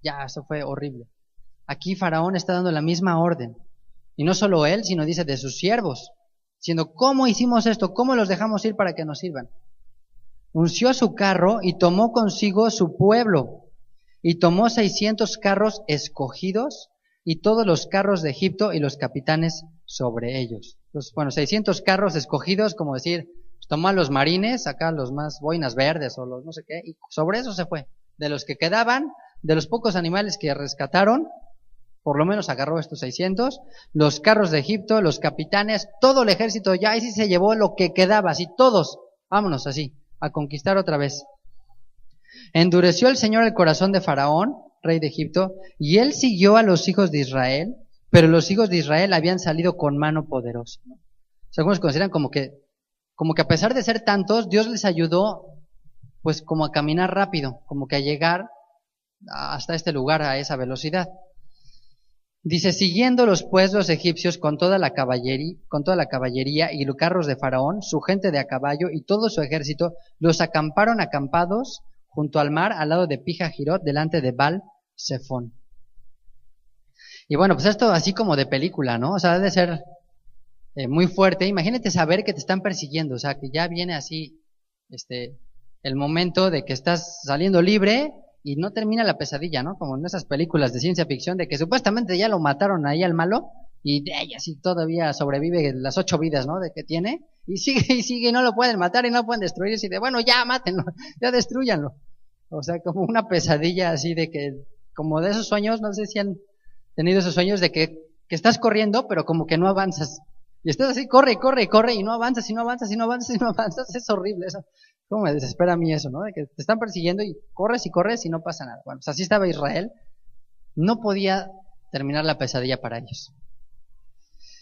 Ya, eso fue horrible. Aquí Faraón está dando la misma orden. Y no solo él, sino dice de sus siervos, diciendo, ¿cómo hicimos esto? ¿Cómo los dejamos ir para que nos sirvan? Unció su carro y tomó consigo su pueblo, y tomó 600 carros escogidos, y todos los carros de Egipto y los capitanes sobre ellos. Entonces, bueno, 600 carros escogidos, como decir, pues tomó a los marines, acá los más boinas verdes o los no sé qué, y sobre eso se fue. De los que quedaban, de los pocos animales que rescataron, por lo menos agarró estos 600, los carros de Egipto, los capitanes, todo el ejército ya, y sí se llevó lo que quedaba, así todos, vámonos así, a conquistar otra vez. Endureció el Señor el corazón de Faraón, rey de Egipto, y él siguió a los hijos de Israel, pero los hijos de Israel habían salido con mano poderosa. O sea, algunos consideran como que a pesar de ser tantos, Dios les ayudó, pues como a caminar rápido, como que a llegar hasta este lugar a esa velocidad. Dice, siguiéndolos pues los egipcios con toda la caballería y los carros de Faraón, su gente de a caballo y todo su ejército, los acamparon acampados junto al mar, al lado de Pija-Jirot, delante de Baal-Zephón. Y bueno, pues esto así como de película, ¿no? O sea, debe ser muy fuerte. Imagínate saber que te están persiguiendo, o sea, que ya viene así el momento de que estás saliendo libre y no termina la pesadilla, ¿no? Como en esas películas de ciencia ficción de que supuestamente ya lo mataron ahí al malo y así todavía sobrevive las 8 vidas, ¿no? De que tiene y sigue y no lo pueden matar y no lo pueden destruir y de bueno, ya mátenlo, ya destruyanlo. O sea, como una pesadilla así de que, como de esos sueños, no sé si han tenido esos sueños de que estás corriendo pero como que no avanzas. Y estás así, corre y no avanzas, y no avanzas, y no avanzas, y no avanzas. Es horrible eso. Cómo me desespera a mí eso, ¿no? De que te están persiguiendo y corres y no pasa nada. Bueno, pues así estaba Israel. No podía terminar la pesadilla para ellos.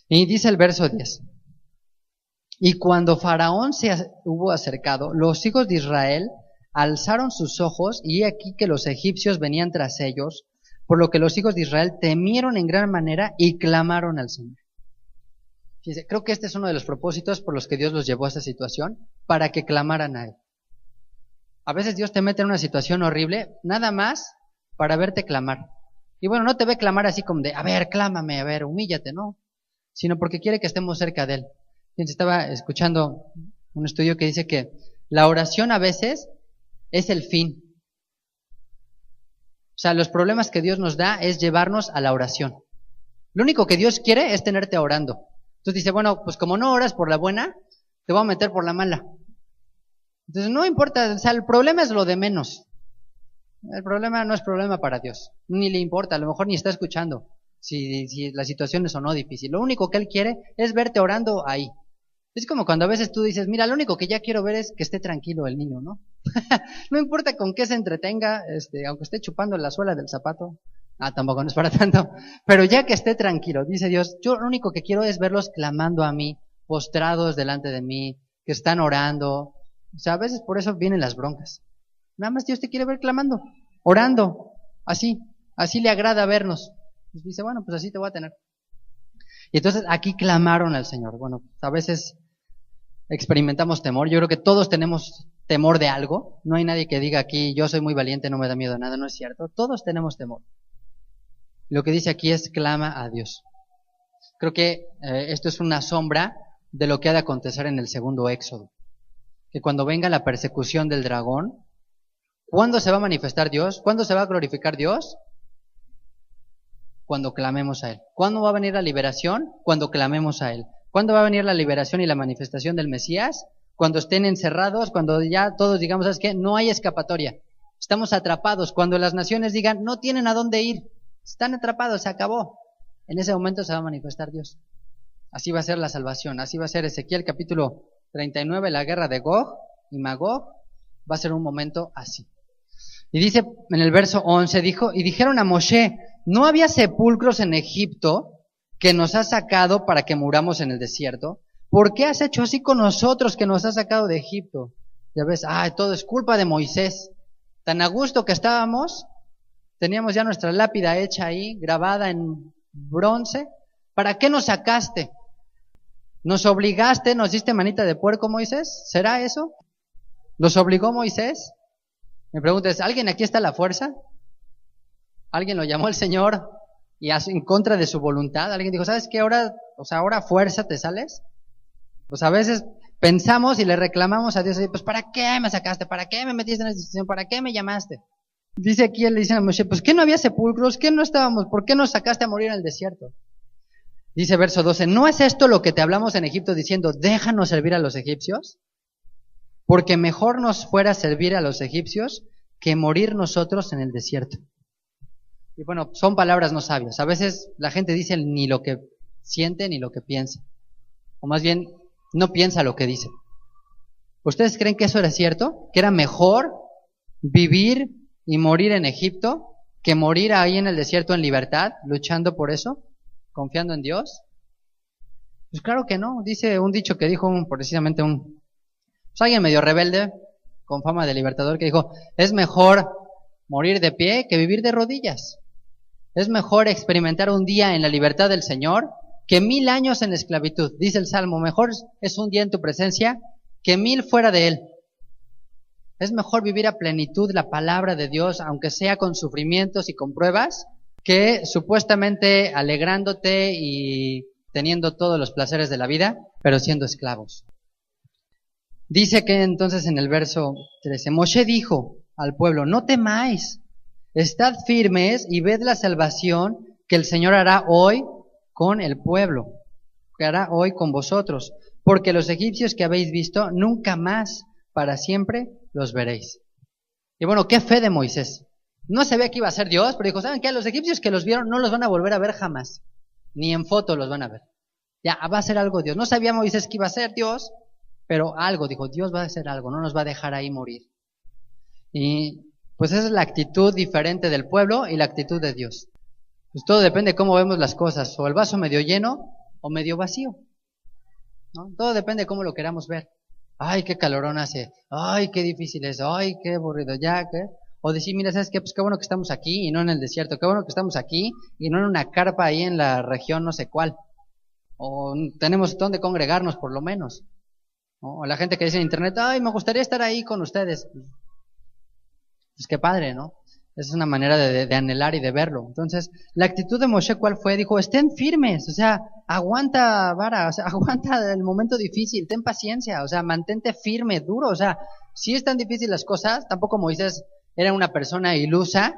Y dice el verso 10. Y cuando Faraón se hubo acercado, los hijos de Israel alzaron sus ojos, y he aquí que los egipcios venían tras ellos, por lo que los hijos de Israel temieron en gran manera y clamaron al Señor. Fíjense, creo que este es uno de los propósitos por los que Dios los llevó a esta situación, para que clamaran a Él. A veces Dios te mete en una situación horrible, nada más para verte clamar. Y bueno, no te ve clamar así como de, a ver, clámame, a ver, humíllate, no. Sino porque quiere que estemos cerca de Él. Fíjense, estaba escuchando un estudio que dice que la oración a veces es el fin. O sea, los problemas que Dios nos da es llevarnos a la oración. Lo único que Dios quiere es tenerte orando. Entonces dice, bueno, pues como no oras por la buena, te voy a meter por la mala. Entonces no importa, o sea, el problema es lo de menos. El problema no es problema para Dios, ni le importa, a lo mejor ni está escuchando si la situación es o no difícil. Lo único que Él quiere es verte orando ahí. Es como cuando a veces tú dices, mira, lo único que ya quiero ver es que esté tranquilo el niño, ¿no? No importa con qué se entretenga, aunque esté chupando la suela del zapato. Tampoco no es para tanto. Pero ya que esté tranquilo, dice Dios, yo lo único que quiero es verlos clamando a mí, postrados delante de mí, que están orando. O sea, a veces por eso vienen las broncas. Nada más Dios te quiere ver clamando, orando, así le agrada vernos. Y dice, bueno, pues así te voy a tener. Y entonces aquí clamaron al Señor. Bueno, a veces experimentamos temor. Yo creo que todos tenemos temor de algo. No hay nadie que diga aquí, yo soy muy valiente, no me da miedo a nada. No es cierto. Todos tenemos temor. Lo que dice aquí es clama a Dios. Creo que esto es una sombra de lo que ha de acontecer en el segundo éxodo. Que cuando venga la persecución del dragón, ¿cuándo se va a manifestar Dios? ¿Cuándo se va a glorificar Dios? Cuando clamemos a Él. ¿Cuándo va a venir la liberación? Cuando clamemos a Él. ¿Cuándo va a venir la liberación y la manifestación del Mesías? Cuando estén encerrados, cuando ya todos digamos, ¿sabes qué? No hay escapatoria. Estamos atrapados. Cuando las naciones digan, no tienen a dónde ir. Están atrapados, se acabó. En ese momento se va a manifestar Dios. Así va a ser la salvación. Así va a ser Ezequiel capítulo 39, la guerra de Gog y Magog. Va a ser un momento así. Y dice en el verso 11, y dijeron a Moshe, ¿no había sepulcros en Egipto que nos has sacado para que muramos en el desierto? ¿Por qué has hecho así con nosotros que nos has sacado de Egipto? Ya ves, todo es culpa de Moisés. Tan a gusto que estábamos, teníamos ya nuestra lápida hecha ahí, grabada en bronce. ¿Para qué nos sacaste? ¿Nos obligaste, nos diste manita de puerco, Moisés? ¿Será eso? ¿Los obligó Moisés? Me preguntas, ¿alguien aquí está a la fuerza? ¿Alguien lo llamó el Señor y en contra de su voluntad? ¿Alguien dijo, ¿sabes qué? Ahora fuerza te sales? Pues a veces pensamos y le reclamamos a Dios, pues ¿para qué me sacaste? ¿Para qué me metiste en esta situación? ¿Para qué me llamaste? Dice aquí, le dicen a Moshe, pues ¿qué no había sepulcros? ¿Qué no estábamos? ¿Por qué nos sacaste a morir en el desierto? Dice verso 12, ¿no es esto lo que te hablamos en Egipto diciendo, déjanos servir a los egipcios? Porque mejor nos fuera servir a los egipcios que morir nosotros en el desierto. Y bueno, son palabras no sabias. A veces la gente dice ni lo que siente ni lo que piensa. O más bien, no piensa lo que dice. ¿Ustedes creen que eso era cierto? ¿Que era mejor vivir y morir en Egipto que morir ahí en el desierto en libertad, luchando por eso, confiando en Dios? Pues claro que no. Dice un dicho que dijo precisamente alguien medio rebelde, con fama de libertador, que dijo, es mejor morir de pie que vivir de rodillas. Es mejor experimentar un día en la libertad del Señor que 1000 años en esclavitud. Dice el Salmo, mejor es un día en tu presencia que 1000 fuera de él. Es mejor vivir a plenitud la palabra de Dios, aunque sea con sufrimientos y con pruebas, que supuestamente alegrándote y teniendo todos los placeres de la vida, pero siendo esclavos. Dice que entonces en el verso 13, Moshe dijo al pueblo, no temáis, estad firmes y ved la salvación que el Señor hará hoy con el pueblo, que hará hoy con vosotros, porque los egipcios que habéis visto, nunca más para siempre los veréis. Y bueno, qué fe de Moisés. No sabía que iba a ser Dios, pero dijo, ¿saben qué? Los egipcios que los vieron no los van a volver a ver jamás, ni en foto los van a ver. Ya, va a ser algo Dios. No sabía Moisés que iba a ser Dios, pero algo, dijo, Dios va a hacer algo, no nos va a dejar ahí morir. Y pues esa es la actitud diferente del pueblo y la actitud de Dios. Pues todo depende de cómo vemos las cosas, o el vaso medio lleno o medio vacío, ¿no? Todo depende de cómo lo queramos ver. Ay, qué calorón hace, ay, qué difícil es, ay, qué aburrido, ya, ¿qué? O decir, mira, ¿sabes qué? Pues qué bueno que estamos aquí y no en el desierto, qué bueno que estamos aquí y no en una carpa ahí en la región no sé cuál. O tenemos donde congregarnos por lo menos. ¿No? O la gente que dice en internet, ay, me gustaría estar ahí con ustedes. Pues qué padre, ¿no? Esa es una manera de anhelar y de verlo. Entonces, la actitud de Moshe, ¿cuál fue? Dijo, estén firmes, o sea, aguanta vara, o sea, aguanta el momento difícil, ten paciencia, o sea, mantente firme, duro, o sea, si es tan difícil las cosas, tampoco Moisés era una persona ilusa,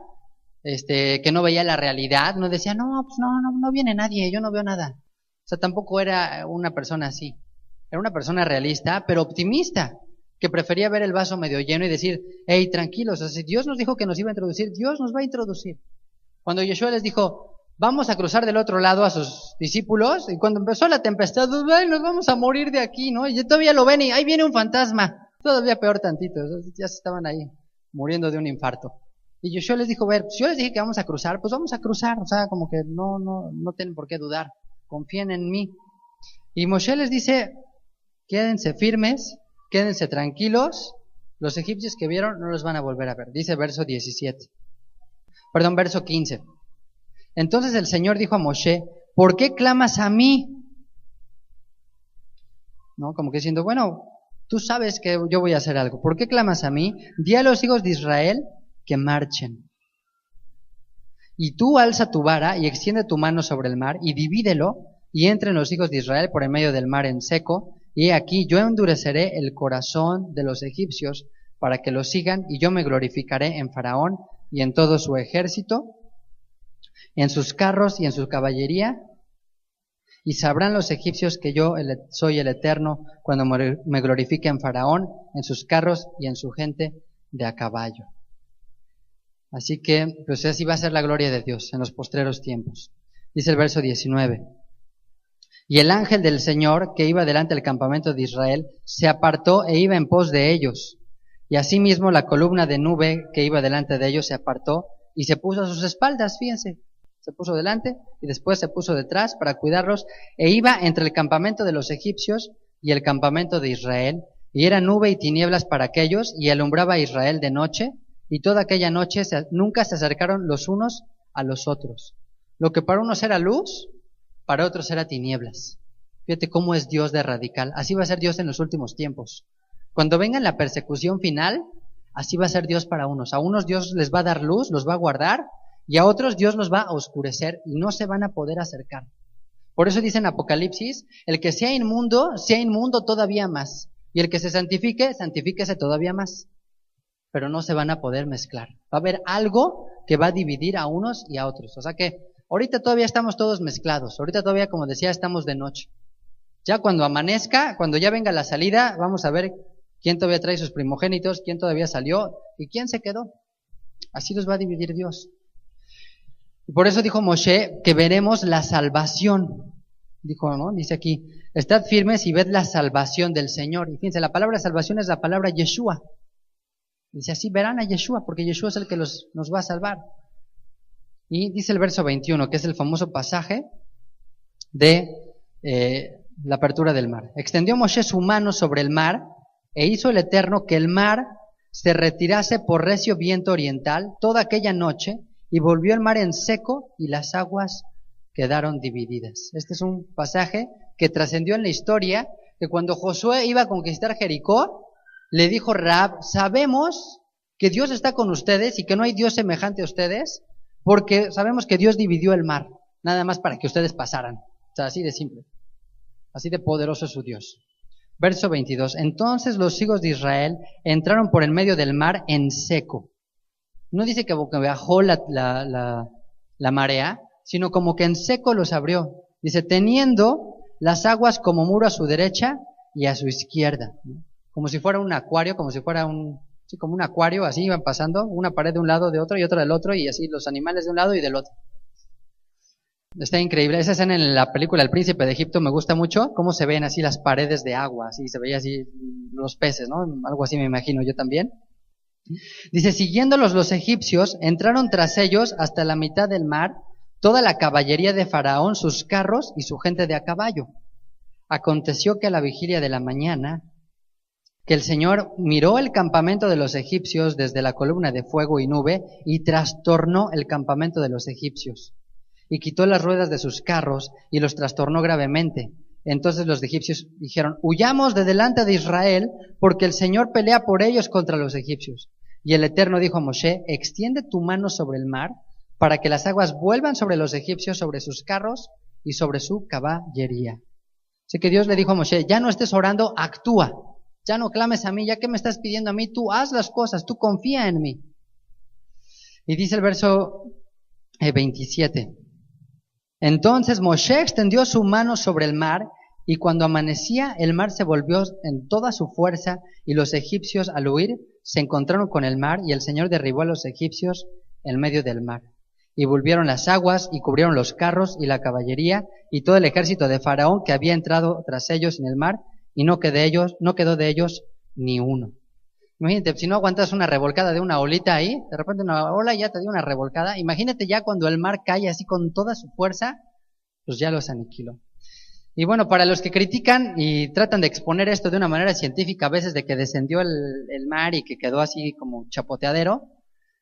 que no veía la realidad, no decía, no, pues no viene nadie, yo no veo nada. O sea, tampoco era una persona así. Era una persona realista, pero optimista. que prefería ver el vaso medio lleno y decir, hey, tranquilos, o sea, si Dios nos dijo que nos iba a introducir, Dios nos va a introducir. Cuando Yeshua les dijo, vamos a cruzar del otro lado a sus discípulos, y cuando empezó la tempestad, ay, nos vamos a morir de aquí, ¿no? Y todavía lo ven y ahí viene un fantasma, todavía peor tantito, ya se estaban ahí muriendo de un infarto. Y Yeshua les dijo, ver, si yo les dije que vamos a cruzar, pues vamos a cruzar, o sea, como que no tienen por qué dudar, confíen en mí. Y Moshe les dice, quédense firmes, quédense tranquilos, los egipcios que vieron no los van a volver a ver. Dice verso 15. Entonces el Señor dijo a Moshe, ¿por qué clamas a mí? ¿No? Como que diciendo, bueno, tú sabes que yo voy a hacer algo. ¿Por qué clamas a mí? Di a los hijos de Israel que marchen. Y tú alza tu vara y extiende tu mano sobre el mar y divídelo y entren los hijos de Israel por en medio del mar en seco. Y aquí yo endureceré el corazón de los egipcios para que los sigan y yo me glorificaré en Faraón y en todo su ejército, en sus carros y en su caballería. Y sabrán los egipcios que yo soy el Eterno cuando me glorifique en Faraón, en sus carros y en su gente de a caballo. Así que, pues así va a ser la gloria de Dios en los postreros tiempos. Dice el verso 19. Y el ángel del Señor, que iba delante del campamento de Israel, se apartó e iba en pos de ellos. Y asimismo la columna de nube que iba delante de ellos se apartó y se puso a sus espaldas, fíjense. Se puso delante y después se puso detrás para cuidarlos e iba entre el campamento de los egipcios y el campamento de Israel. Y era nube y tinieblas para aquellos y alumbraba a Israel de noche. Y toda aquella noche nunca se acercaron los unos a los otros. Lo que para unos era luz, para otros era tinieblas. Fíjate cómo es Dios de radical. Así va a ser Dios en los últimos tiempos. Cuando venga la persecución final, así va a ser Dios para unos. A unos Dios les va a dar luz, los va a guardar, y a otros Dios los va a oscurecer y no se van a poder acercar. Por eso dice en Apocalipsis, el que sea inmundo todavía más. Y el que se santifique, santifíquese todavía más. Pero no se van a poder mezclar. Va a haber algo que va a dividir a unos y a otros. O sea que ahorita todavía estamos todos mezclados. Ahorita todavía, como decía, estamos de noche. Ya cuando amanezca, cuando ya venga la salida, vamos a ver quién todavía trae sus primogénitos, quién todavía salió y quién se quedó. Así los va a dividir Dios. Y por eso dijo Moshe que veremos la salvación. Dijo, ¿no? Dice aquí, estad firmes y ved la salvación del Señor. Y fíjense, la palabra salvación es la palabra Yeshua. Dice, así verán a Yeshua, porque Yeshua es el que nos va a salvar. Y dice el verso 21, que es el famoso pasaje de la apertura del mar. Extendió Moshe su mano sobre el mar, e hizo el Eterno que el mar se retirase por recio viento oriental toda aquella noche, y volvió el mar en seco, y las aguas quedaron divididas. Este es un pasaje que trascendió en la historia, que cuando Josué iba a conquistar Jericó, le dijo Rahab, sabemos que Dios está con ustedes y que no hay Dios semejante a ustedes, porque sabemos que Dios dividió el mar, nada más para que ustedes pasaran. O sea, así de simple, así de poderoso es su Dios. Verso 22, entonces los hijos de Israel entraron por el medio del mar en seco. No dice que bajó la marea, sino como que en seco los abrió. Dice, teniendo las aguas como muro a su derecha y a su izquierda, ¿no? Como si fuera un acuario, como si fuera como un acuario, así iban pasando, una pared de un lado de otro y otra del otro, y así los animales de un lado y del otro. Está increíble. Esa escena en la película El Príncipe de Egipto me gusta mucho, cómo se ven así las paredes de agua, así se veía así los peces, ¿no? Algo así me imagino yo también. Dice, siguiéndolos los egipcios, entraron tras ellos hasta la mitad del mar, toda la caballería de Faraón, sus carros y su gente de a caballo. Aconteció que a la vigilia de la mañana, que el Señor miró el campamento de los egipcios desde la columna de fuego y nube y trastornó el campamento de los egipcios y quitó las ruedas de sus carros y los trastornó gravemente. Entonces los egipcios dijeron, huyamos de delante de Israel porque el Señor pelea por ellos contra los egipcios. Y el Eterno dijo a Moshe, extiende tu mano sobre el mar para que las aguas vuelvan sobre los egipcios, sobre sus carros y sobre su caballería. Así que Dios le dijo a Moshe, ya no estés orando, actúa. Ya no clames a mí, ya que me estás pidiendo a mí, tú haz las cosas, tú confía en mí. Y dice el verso 27. Entonces Moshe extendió su mano sobre el mar Y cuando amanecía, el mar se volvió en toda su fuerza, y los egipcios al huir se encontraron con el mar, y el Señor derribó a los egipcios en medio del mar. Y volvieron las aguas, y cubrieron los carros y la caballería, y todo el ejército de Faraón que había entrado tras ellos en el mar, y no quedó de ellos ni uno. Imagínate, si no aguantas una revolcada de una olita ahí, de repente una ola ya te dio una revolcada. Imagínate ya cuando el mar cae así con toda su fuerza, pues ya los aniquiló. Y bueno, para los que critican y tratan de exponer esto de una manera científica, a veces de que descendió el mar y que quedó así como chapoteadero,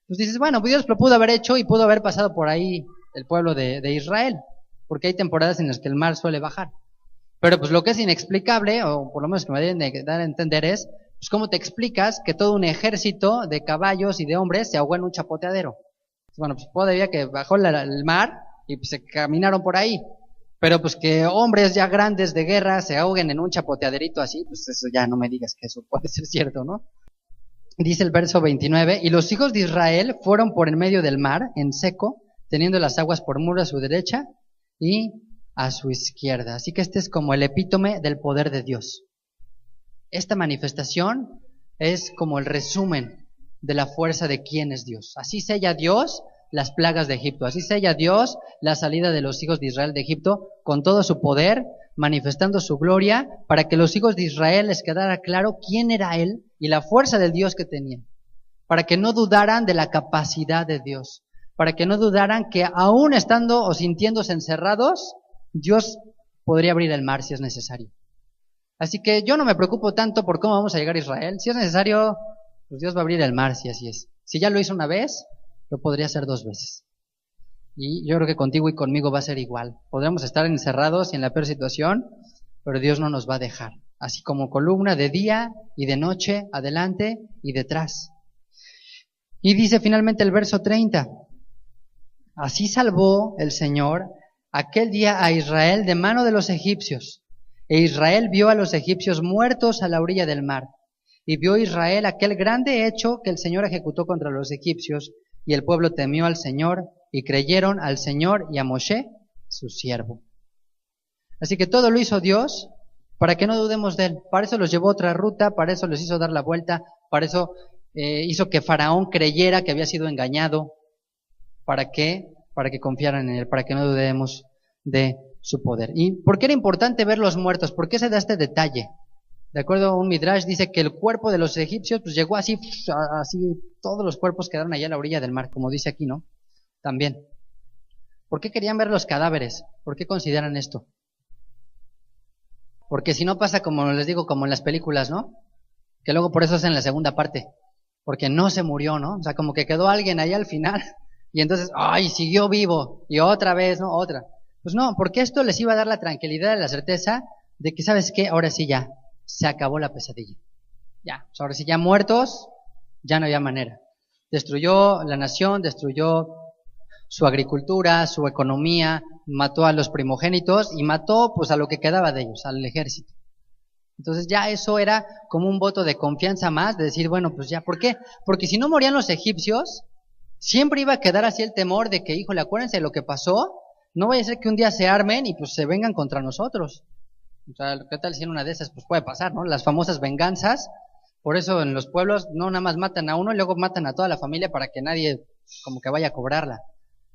pues dices, bueno, pues Dios lo pudo haber hecho y pudo haber pasado por ahí el pueblo de Israel, porque hay temporadas en las que el mar suele bajar. Pero pues lo que es inexplicable, o por lo menos que me deben de dar a entender es, pues cómo te explicas que todo un ejército de caballos y de hombres se ahogó en un chapoteadero. Bueno, pues podría que bajó el mar y pues se caminaron por ahí. Pero pues que hombres ya grandes de guerra se ahoguen en un chapoteaderito así, pues eso ya no me digas que eso puede ser cierto, ¿no? Dice el verso 29, y los hijos de Israel fueron por en medio del mar, en seco, teniendo las aguas por muro a su derecha y a su izquierda. Así que este es como el epítome del poder de Dios. Esta manifestación es como el resumen de la fuerza de quién es Dios. Así sella Dios las plagas de Egipto. Así sella Dios la salida de los hijos de Israel de Egipto con todo su poder, manifestando su gloria, para que los hijos de Israel les quedara claro quién era Él y la fuerza del Dios que tenían. Para que no dudaran de la capacidad de Dios. Para que no dudaran que aún estando o sintiéndose encerrados, Dios podría abrir el mar si es necesario. Así que yo no me preocupo tanto por cómo vamos a llegar a Israel. Si es necesario, pues Dios va a abrir el mar si así es. Si ya lo hizo una vez, lo podría hacer 2 veces. Y yo creo que contigo y conmigo va a ser igual. Podremos estar encerrados y en la peor situación, pero Dios no nos va a dejar. Así como columna de día y de noche, adelante y detrás. Y dice finalmente el verso 30. Así salvó el Señor aquel día a Israel de mano de los egipcios. E Israel vio a los egipcios muertos a la orilla del mar. Y vio Israel aquel grande hecho que el Señor ejecutó contra los egipcios. Y el pueblo temió al Señor y creyeron al Señor y a Moshe, su siervo. Así que todo lo hizo Dios para que no dudemos de Él. Para eso los llevó otra ruta, para eso les hizo dar la vuelta, para eso hizo que Faraón creyera que había sido engañado. ¿Para qué? Para que confiaran en Él, para que no dudemos de su poder. ¿Y por qué era importante ver los muertos? ¿Por qué se da este detalle? De acuerdo a un Midrash, dice que el cuerpo de los egipcios pues llegó así, todos los cuerpos quedaron allá a la orilla del mar, como dice aquí, ¿no? También. ¿Por qué querían ver los cadáveres? ¿Por qué consideran esto? Porque si no pasa como les digo, como en las películas, ¿no? Que luego por eso hacen la segunda parte. Porque no se murió, ¿no? O sea, como que quedó alguien ahí al final y entonces, ¡ay! Siguió vivo. Y otra vez, ¿no? Otra. Pues no, porque esto les iba a dar la tranquilidad y la certeza de que, ¿sabes qué? Ahora sí ya, se acabó la pesadilla. Ya, pues ahora sí ya muertos, ya no había manera. Destruyó la nación, destruyó su agricultura, su economía, mató a los primogénitos y mató pues a lo que quedaba de ellos, al ejército. Entonces ya eso era como un voto de confianza más, de decir, bueno, pues ya, ¿por qué? Porque si no morían los egipcios, siempre iba a quedar así el temor de que, híjole, acuérdense de lo que pasó, no vaya a ser que un día se armen y pues se vengan contra nosotros. O sea, ¿qué tal si en una de esas pues puede pasar, ¿no? Las famosas venganzas. Por eso en los pueblos no nada más matan a uno y luego matan a toda la familia para que nadie como que vaya a cobrarla.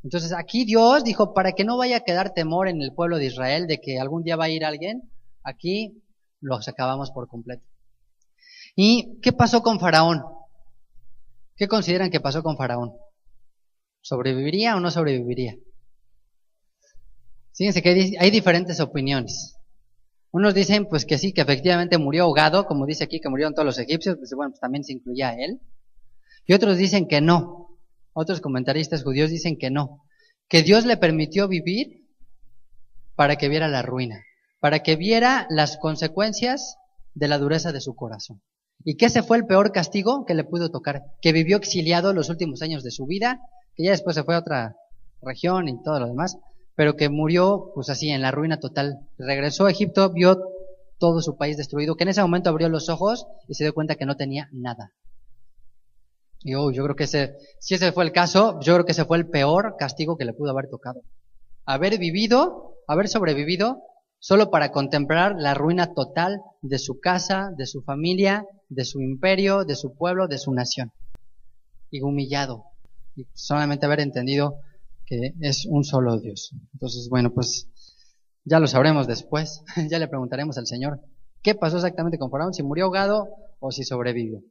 Entonces aquí Dios dijo, para que no vaya a quedar temor en el pueblo de Israel de que algún día va a ir alguien, aquí los acabamos por completo. ¿Y qué pasó con Faraón? ¿Qué consideran que pasó con Faraón? ¿Sobreviviría o no sobreviviría? Fíjense que hay diferentes opiniones. Unos dicen pues que sí, que efectivamente murió ahogado, como dice aquí que murieron todos los egipcios, pues bueno, pues también se incluía a él. Y otros dicen que no. Otros comentaristas judíos dicen que no. Que Dios le permitió vivir para que viera la ruina, para que viera las consecuencias de la dureza de su corazón. Y que ese fue el peor castigo que le pudo tocar, que vivió exiliado los últimos años de su vida, que ya después se fue a otra región y todo lo demás, pero que murió pues así en la ruina total. Regresó a Egipto, vio todo su país destruido, que en ese momento abrió los ojos y se dio cuenta que no tenía nada. Y yo creo que si ese fue el caso, yo creo que ese fue el peor castigo que le pudo haber tocado. Haber sobrevivido solo para contemplar la ruina total de su casa, de su familia, de su imperio, de su pueblo, de su nación. Y humillado. Y solamente haber entendido que es un solo Dios. Entonces, bueno, pues ya lo sabremos después. Ya le preguntaremos al Señor qué pasó exactamente con Faraón, si murió ahogado o si sobrevivió.